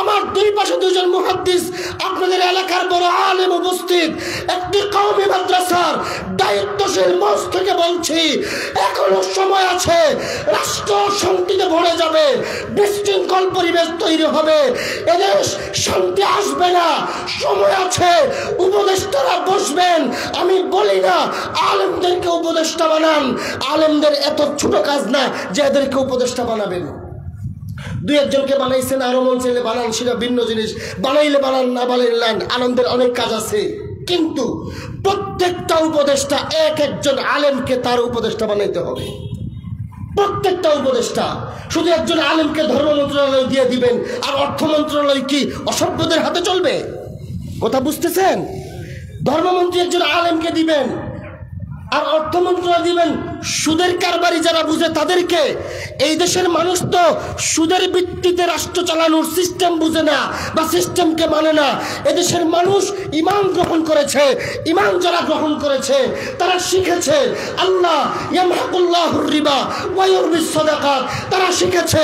আমার দুই পাশে 2 জন মুহাদ্দিস, আপনাদের এলাকার বড় আলেম উপস্থিত, একটি কওমি মাদ্রাসার দায়িত্বশীল মঞ্চ থেকে বলছি, এখনো সময় আছে, রাষ্ট্র শান্তিতে ভরে যাবে, বিশৃঙ্খল পরিবেশ তৈরি হবে, এদেশ শান্তি আসবে না, সময় আছে, উপদেষ্টারা বসবেন। আমি বলি না আলেমদেরকে উপদেষ্টা বানান, আলেমদের এত ছোট কাজ না যে এদেরকে উপদেষ্টা বানাবেন। 2 একজনকে বানাইছেন, আরো মন চাইলে বানান, সেটা ভিন্ন জিনিস। বানাইলে বানান, না বানাইলে আনন্দের অনেক কাজ আছে। কিন্তু প্রত্যেকটা উপদেষ্টা একজন আলেমকে তার উপদেষ্টা বানাইতে হবে। প্রত্যেকটা উপদেষ্টা। শুধু একজন আলেমকে ধর্ম মন্ত্রণালয় দিয়ে দিবেন আর অর্থ মন্ত্রণালয় কি অসভ্যদের হাতে চলবে? কথা বুঝতেছেন? ধর্মমন্ত্রী একজন আলেমকে দিবেন আর অর্থ মন্ত্রণালয় দিবেন সুদের কারবারি যারা বুঝে তাদেরকে। এই দেশের মানুষ তো সুদের ভিত্তিতে রাষ্ট্র চালানোর সিস্টেম বুঝে না বা সিস্টেমকে মানে না। এদেশের মানুষ ঈমান গ্রহণ করেছে, ঈমান যারা গ্রহণ করেছে তারা শিখেছে আল্লাহ ইয়ামহাকুল্লাহুর রিবা ওয়া ইউরবিস সাদাকাত। তারা শিখেছে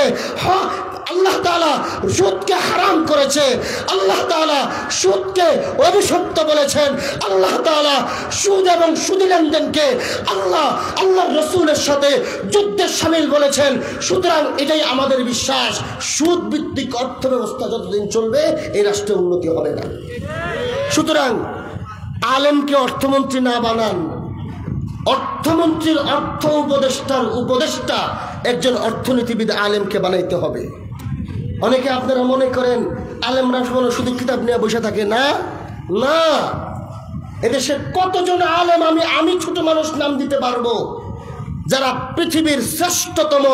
আল্লাহ তাআলা সুদকে হারাম করেছে, আল্লাহ তাআলা সুদকে অভিশপ্ত বলেছেন, আল্লাহ তাআলা সুদ এবং সুদী লেনদেনকে আল্লাহর রাসূলের সাথে যুদ্ধে শামিল বলেছেন। সুতরাং এটাই আমাদের বিশ্বাস, সুদ ভিত্তিক অর্থ ব্যবস্থা যতদিন চলবে এই রাষ্ট্রে উন্নতি হবে না। সুতরাং আলেমকে অর্থমন্ত্রী না বানান, অর্থমন্ত্রীর অর্থ উপদেষ্টার উপদেষ্টা একজন অর্থনীতিবিদ আলেমকে বানাইতে হবে। অনেকে আপনারা মনে করেন আলেমরা শুধু কিতাব নিয়ে বসে থাকে, না না, এদেশে কতজন আলেম আমি ছোট মানুষ নাম দিতে পারবো যারা পৃথিবীর শ্রেষ্ঠতম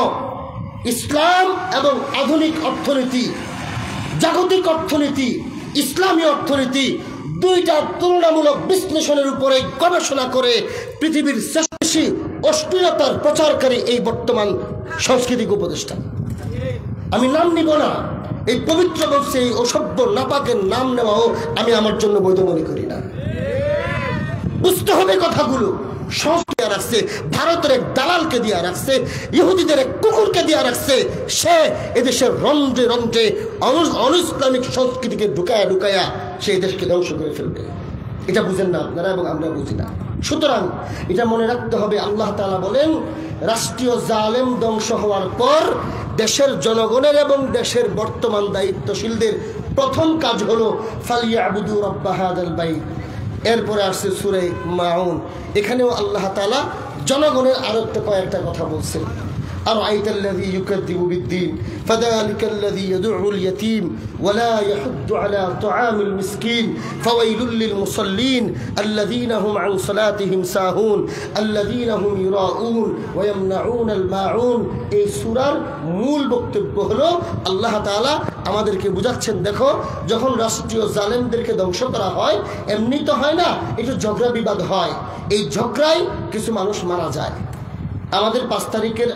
ইসলাম এবং আধুনিক অর্থনীতি, জাগতিক অর্থনীতি, ইসলামী অর্থনীতি দুইটা তুলনামূলক বিশ্লেষণের উপরে গবেষণা করে পৃথিবীর শ্রেষ্ঠ অশ্লীলতার প্রচারকারী এই বর্তমান সাংস্কৃতিক উপদেষ্টা। আমি নাম নিব না, এই পবিত্র বর্ষে এই অসভ্য নাপাকের নাম নেওয়াও আমি আমার জন্য বৈধ মনে করি না। বুঝতে হবে কথাগুলো। সংস্কৃতি রাখছে, ভারতের এক দালালকে দিয়া রাখছে, ইহুদিদের এক কুকুরকে দিয়া রাখছে, সে এদেশের রন্ধ্রে রন্ধ্রে অনইসলামিক সংস্কৃতিকে ঢুকায়া ঢুকায়া সেই দেশকে ধ্বংস করে ফেলবে। এটা বুঝেন না আপনারা এবং আমরা বুঝি না। সুতরাং এটা মনে রাখতে হবে, আল্লাহ তাআলা বলেন রাষ্ট্রীয় জালেম ধ্বংস হওয়ার পর দেশের জনগণের এবং দেশের বর্তমান দায়িত্বশীলদের প্রথম কাজ হলো ফালিয়াবুদু রাব্বা হাযাল বাইত। এরপরে আসছে সূরা মাউন, এখানেও আল্লাহ তাআলা জনগণের আরো কয়েকটা কথা বলছেন। أرأيت الذي يكذب بالدين فذلك الذي يدعو اليتيم ولا يحض على طعام المسكين فويل للمصلين الذين هم عن صلاتهم ساهون الذين هم يراءون ويمنعون الماعون। এই সূরার মূল বক্তব্য হলো আল্লাহ তাআলা আমাদেরকে বুঝাচ্ছেন, দেখো যখন রাষ্ট্রীয় জালেমদেরকে ধ্বংস করা হয় এমনি তো হয় না, একটু ঝগড়া বিবাদ হয়, এই ঝগড়ায় কিছু মানুষ মারা যায়। আমাদের 5 তারিখের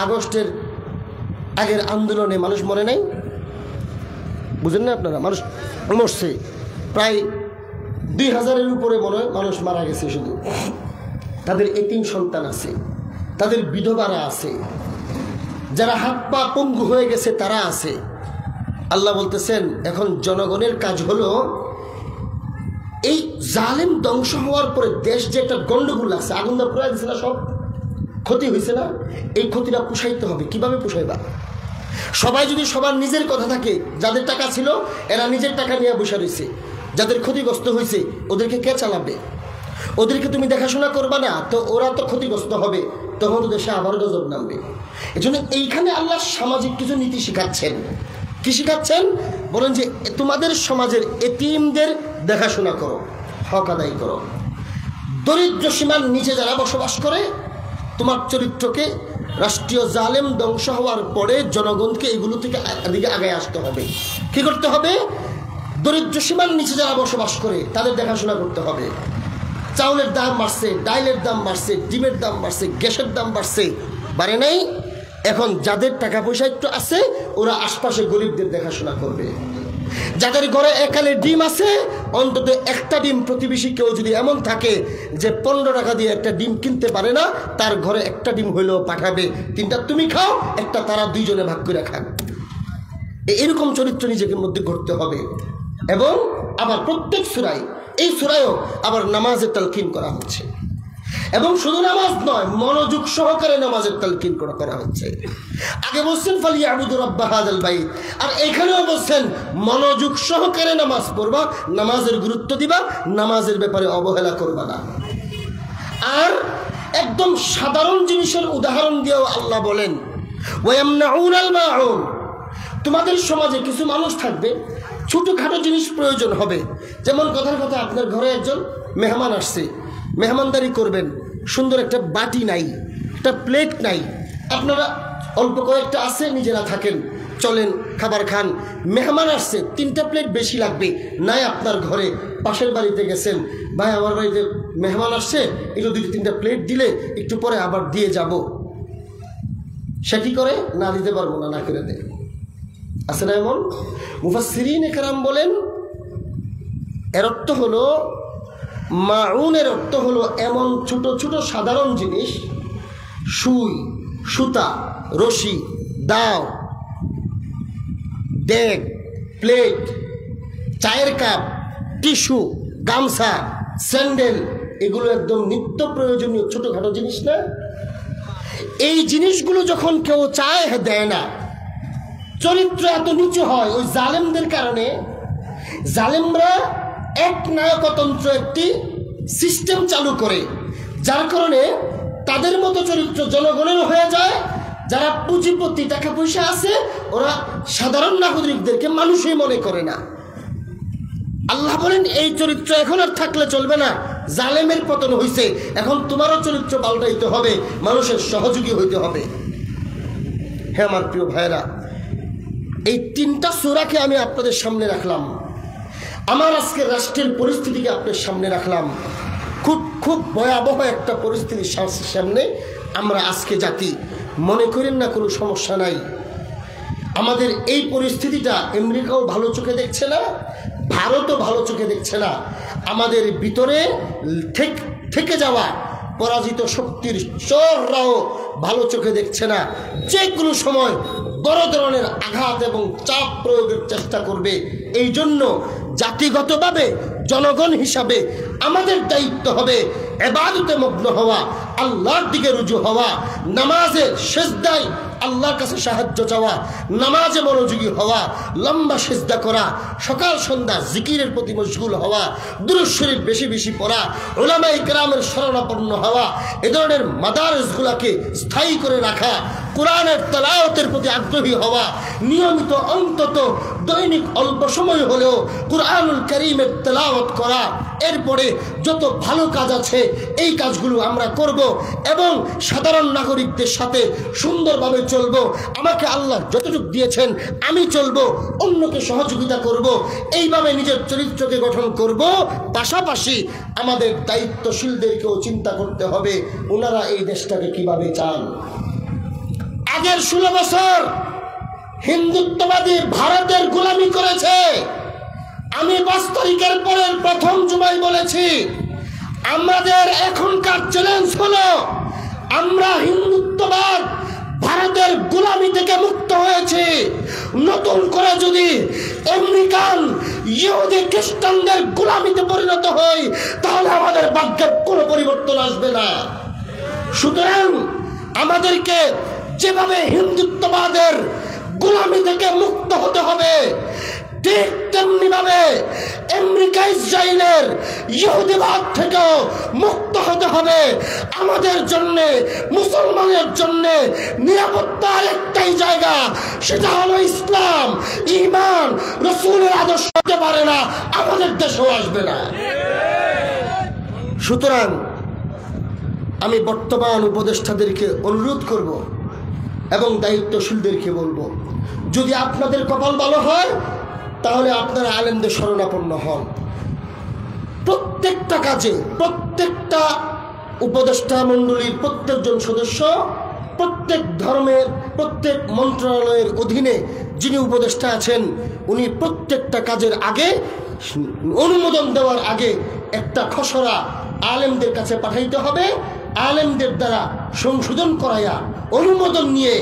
আগস্টের আগের আন্দোলনে মানুষ মরে নাই, বুঝেন না আপনারা? মানুষ মরছে, প্রায় 2000-এর উপরে মানুষ মারা গেছে। শুধু তাদের এতিম সন্তান আছে, তাদের বিধবারা আছে, যারা হাত পা পঙ্গু হয়ে গেছে তারা আছে। আল্লাহ বলতেছেন এখন জনগণের কাজ হলো এই জালেম ধ্বংস হওয়ার পরে দেশ যে একটা গন্ডগোল আছে, আগুন না পুরাই দিছে না, সব ক্ষতি হয়েছে না, এই ক্ষতিটা পুষাইতে হবে। কিভাবে পুষাইবা? সবাই যদি সবার নিজের কথা থাকে, যাদের টাকা ছিল এরা নিজের টাকা নিয়ে বসে রয়েছে, যাদের ক্ষতিগ্রস্ত হয়েছে ওদেরকে কে চালাবে? ওদেরকে তুমি দেখাশোনা করবা না, তো ওরা তো ক্ষতিগ্রস্ত হবে, তখন তো দেশে আবার গজব নামবে। এজন্য এইখানে আল্লাহ সামাজিক কিছু নীতি শিখাচ্ছেন। কি শিখাচ্ছেন? বলেন যে তোমাদের সমাজের এতিমদের দেখাশোনা করো, হক আদায় করো। দরিদ্র সীমার নিচে যারা বসবাস করে, তোমার চরিত্রকে রাষ্ট্রীয় জালেম ধ্বংস হওয়ার পরে জনগণকে এগুলো থেকে এদিকে আগে আসতে হবে। কি করতে হবে? দরিদ্র সীমার নিচে যারা বসবাস করে তাদের দেখাশোনা করতে হবে। চাউলের দাম বাড়ছে, ডাইলের দাম বাড়ছে, ডিমের দাম বাড়ছে, গ্যাসের দাম বাড়ছে, বাড়ে নাই? এখন যাদের টাকা পয়সা একটু আছে ওরা আশপাশে গরিবদের দেখাশোনা করবে। যাদের ঘরে একালে ডিম আছে, অন্তত একটা ডিম প্রতিবেশী কেউ যদি এমন থাকে যে 15 টাকা দিয়ে একটা ডিম কিনতে পারে না, তার ঘরে একটা ডিম হইলেও পাঠাবে, 3টা তুমি খাও, একটা তারা 2 জনে ভাগ করে খান। এরকম চরিত্র নিজেকে মধ্যে গড়তে হবে। এবং আবার প্রত্যেক সূরায়, এই সূরায়ও আবার নামাজের তালকিন করা হচ্ছে। এবং শুধু নামাজ নয়, মনোযোগ সহকারে নামাজের তালকিন করা হচ্ছে। আগে বলছেন ফালিয়াবুদু রাব্বা হাযাল বাইত, আর এখানেও বলছেন মনোযোগ সহকারে নামাজ পড়বা, নামাজের গুরুত্ব দিবা, নামাজের ব্যাপারে অবহেলা করবা না। আর একদম সাধারণ জিনিসের উদাহরণ দিয়েও আল্লাহ বলেন ওয়ায়ামনাউনাল মাউন, তোমাদের সমাজে কিছু মানুষ থাকবে ছোটখাটো জিনিস প্রয়োজন হবে, যেমন কথার কথা আপনার ঘরে একজন মেহমান আসছে, মেহমানদারি করবেন, সুন্দর একটা বাটি নাই, একটা প্লেট নাই, আপনারা অল্প কয়েকটা আছে, নিজেরা থাকেন, চলেন খাবার খান। মেহমান আসছে, 3টা প্লেট বেশি লাগবে, নাই আপনার ঘরে, পাশের বাড়িতে গেছেন, ভাই আমার বাড়িতে মেহমান আসছে, একটু 2-3টা প্লেট দিলে একটু পরে আবার দিয়ে যাব। সে কি করে? না দিতে পারবো না, না করে দেয়। আছে না এমন? মুফাসসিরিন একরাম বলেন এর অর্থ হলো, মাউনের অর্থ হলো এমন ছোট ছোট সাধারণ জিনিস, সুই, সুতা, রশি, দাও, ডেক, প্লেট, চায়ের কাপ, টিস্যু, গামছা, স্যান্ডেল, এগুলো একদম নিত্য প্রয়োজনীয় ছোটখাটো জিনিস না? এই জিনিসগুলো যখন কেউ চায় দেয় না, চরিত্র এত নিচু হয় ওই জালেমদের কারণে। জালেমরা এক নায়কতন্ত্র একটি সিস্টেম চালু করে, যার কারণে তাদের মতো চরিত্র জনগণের হয়ে যায়। যারা পুঁজিপতি, টাকা পয়সা আছে, ওরা সাধারণ নাগরিকদেরকে মানুষই মনে করে না। আল্লাহ বলেন এই চরিত্র এখন আর থাকলে চলবে না, জালেমের পতন হয়েছে, এখন তোমারও চরিত্র পাল্টাইতে হবে, মানুষের সহযোগী হইতে হবে। হ্যাঁ আমার প্রিয় ভাইরা, এই 3টা সূরাকে আমি আপনাদের সামনে রাখলাম, আমার আজকের রাষ্ট্রের পরিস্থিতিকে আপনার সামনে রাখলাম। খুব ভয়াবহ একটা পরিস্থিতির সামনে আমরা আজকে জাতি। মনে করেন না কোনো সমস্যা নাই, আমাদের এই পরিস্থিতিটা আমেরিকাও ভালো চোখে দেখছে না, ভারতও ভালো চোখে দেখছে না, আমাদের ভিতরে থেকে যাওয়া পরাজিত শক্তির চোররাও ভালো চোখে দেখছে না। যে কোনো সময় বড় ধরনের আঘাত এবং চাপ প্রয়োগের চেষ্টা করবে। এই জন্য জাতিগতভাবে জনগণ হিসাবে আমাদের দায়িত্ব হবে ইবাদতে মগ্ন হওয়া, আল্লাহর দিকে রুজু হওয়া, নামাজে সিজদায় আল্লাহর কাছে সাহায্য চাওয়া, নামাজে মনোযোগী হওয়া, লম্বা সিজদা করা, সকাল সন্ধ্যা জিকিরের প্রতি মশগুল হওয়া, দুরূদ শরীফ বেশি বেশি পড়া, উলামায়ে কেরামের শরণাপন্ন হওয়া, এ ধরনের মাদারিসগুলোকে স্থায়ী করে রাখা, কোরআনের তেলাওয়াতের প্রতি আগ্রহী হওয়া, নিয়মিত অন্তত দৈনিক অল্প সময় হলেও কুরআনুল কারীমের তেলাওয়াত করা। এরপরে যত ভালো কাজ আছে এই কাজগুলো আমরা করব এবং সাধারণ নাগরিকদের সাথে সুন্দরভাবে চলব। আমাকে আল্লাহ যতটুকু দিয়েছেন আমি চলব, অন্যকে সহযোগিতা করব, এইভাবে নিজের চরিত্রকে গঠন করব। পাশাপাশি আমাদের দায়িত্বশীলদেরকেও চিন্তা করতে হবে ওনারা এই দেশটাকে কিভাবে চান। আগের 16 বছর হিন্দুত্ববাদী ভারতের গোলামি করেছে। আমি 5 তারিখের পরের প্রথম জুমায় বলেছি, আমাদের এখনকার চ্যালেঞ্জ হলো আমরা হিন্দুত্ববাদ ভারতের গোলামি থেকে মুক্ত হয়েছে, নতুন করে যদি আমেরিকান ইহুদি খ্রিস্টানদের গোলামিতে পরিণত হয় তাহলে আমাদের ভাগ্যের কোনো পরিবর্তন আসবে না। সুতরাং আমাদেরকে যেভাবে হিন্দুত্ববাদের গোলামি থেকে মুক্ত হতে হবে, ঠিক তেমনি ভাবে আমেরিকা ইসরায়েলের ইহুদিবাদ থেকেও মুক্ত হতে হবে। আমাদের জন্য, মুসলমানের জন্য নিরাপত্তার একটাই জায়গা, সেটা হলো ইসলাম, ঈমান, রাসূলের আদর্শ হতে পারে না, আমাদের দেশেও আসবে না। সুতরাং আমি বর্তমান উপদেষ্টাদেরকে অনুরোধ করব এবং দায়িত্বশীলদেরকে বলবো, যদি আপনাদের কপাল ভালো হয় তাহলে আপনারা আলেমদের শরণাপন্ন হন। প্রত্যেকটা কাজে, প্রত্যেকটা উপদেষ্টা মণ্ডলীর প্রত্যেকজন সদস্য, প্রত্যেক ধর্মের, প্রত্যেক মন্ত্রণালয়ের অধীনে যিনি উপদেষ্টা আছেন, উনি প্রত্যেকটা কাজের আগে, অনুমোদন দেওয়ার আগে একটা খসড়া আলেমদের কাছে পাঠাইতে হবে। আলেমদের দ্বারা সংশোধন করাইয়া অনুমোদন নিয়ে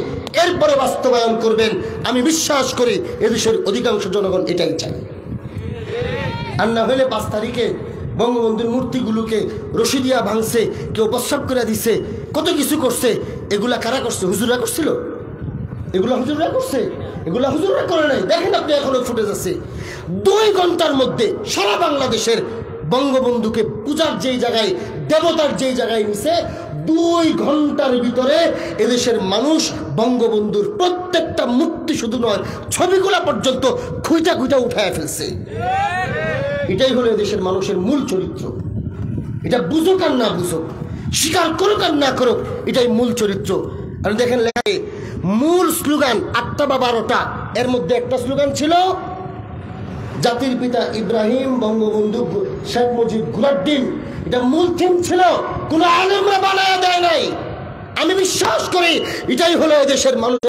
এরপরে বাস্তবায়ন করবেন। আমি বিশ্বাস করি এদেশের অধিকাংশ জনগণ এটাই চাই। আর না হলে 5 তারিখে বঙ্গবন্ধুর মূর্তিগুলোকে রশি দিয়া ভাঙছে, কেউ প্রস্রাব করে দিছে, কত কিছু করছে। এগুলা কারা করছে? হুজুররা করছিল? এগুলা হুজুররা করছে? এগুলা হুজুররা করে নাই। দেখেন আপনি, এখনো ফুটেজ আছে। 2 ঘন্টার মধ্যে সারা বাংলাদেশের বঙ্গবন্ধুকে পূজার যেই জায়গায়, দেবতার যেই জায়গায় নিছে, 2 ঘন্টার ভিতরে এদেশের মানুষ বঙ্গবন্ধুর প্রত্যেকটা মূর্তি শুধু নয়, ছবিগুলা পর্যন্ত খুঁজা খুঁজা উঠায় ফেলছে। এটাই হলো এদেশের মানুষের মূল চরিত্র। এটা বুঝুক আর না বুঝুক, স্বীকার করুক আর না করুক, এটাই মূল চরিত্র। আর দেখেন লেখায় মূল স্লোগান 8টা বা 12টা, এর মধ্যে একটা স্লোগান ছিল জাতির পিতা ইব্রাহিম, বঙ্গবন্ধু শেখ মুজিব, গোলাপডিন। এটা মূল থিম ছিল, কোন আলেমরা বানায় দেয় নাই। আমি বিশ্বাস করি এটাই হলো এদেশের মানুষ।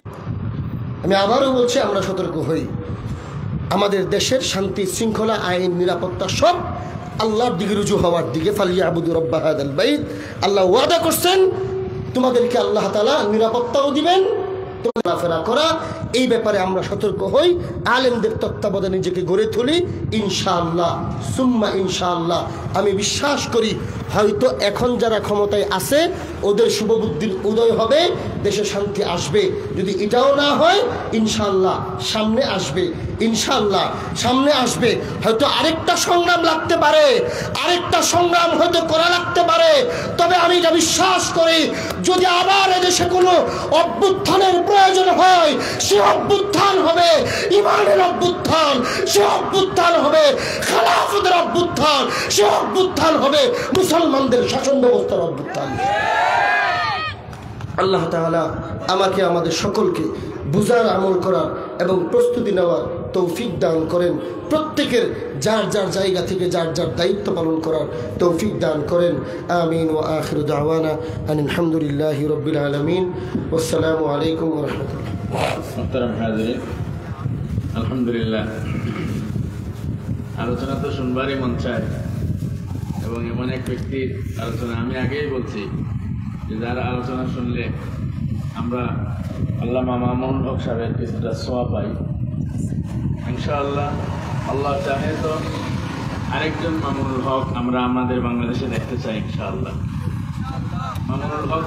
আমি আবারও বলছি, আমরা সতর্ক হই। আমাদের দেশের শান্তি শৃঙ্খলা, আইন, নিরাপত্তা সব আল্লাহর দিকে রুজু হওয়ার দিকে। ফালিয়াবুদু রাব্বা হাযাল বাইত। আল্লাহ ওয়াদা করছেন তোমাদেরকে আল্লাহ তাআলা নিরাপত্তাও দিবেন, চলাফেরা করা। এই ব্যাপারে আমরা সতর্ক হই, আলেমদের তত্ত্বাবধানে নিজেকে গড়ে তুলি। ইনশাআল্লাহ, সুম্মা ইনশাআল্লাহ আমি বিশ্বাস করি হয়তো এখন যারা ক্ষমতায় আছে ওদের শুভবুদ্ধির উদয় হবে, দেশে শান্তি আসবে। যদি এটাও না হয়, ইনশাআল্লাহ সামনে আসবে, ইনশাআল্লাহ সামনে আসবে। হয়তো আরেকটা সংগ্রাম লাগতে পারে, আরেকটা সংগ্রাম হয়তো করা লাগতে পারে। তবে আমি এটা বিশ্বাস করি, যদি আবার এদেশে কোনো অভ্যুত্থানের প্রয়োজন হয়, সে অভ্যুত্থান হবে ইমানের অভ্যুত্থান, সে অভ্যুত্থান হবে খেলাফতের অভ্যুত্থান, সে অভ্যুত্থান হবে মুসলমানদের শাসন ব্যবস্থার অভ্যুত্থান। আল্লাহ তাআলা আমাকে, আমাদের সকলকে বুঝার, আমল করার এবং প্রস্তুতি নেওয়ার তৌফিক দান করেন। প্রত্যেকের যার যার জায়গা থেকে যার যার দায়িত্ব পালন করার তৌফিক দান করেন। আমিন। ওয়া আখিরু দাওয়ানা আনিল হামদুলিল্লাহি রাব্বিল আলামিন। আসসালামু আলাইকুম ওয়া রাহমাতুল্লাহ। আলহামদুলিল্লাহ, আলোচনা তো শুনবারই মন চায়, এবং এমন এক ব্যক্তির আলোচনা। আমি আগেই বলছি যে যারা আলোচনা শুনলে আমরা আল্লামা মামুনুল হক সাহেবের কিছুটা ছোঁয়া পাই। ইনশাআল্লাহ আল্লাহ চাহে তো আরেকজন মামুনুল হক আমরা আমাদের বাংলাদেশে দেখতে চাই। ইনশাআল্লাহ মামুনুল হক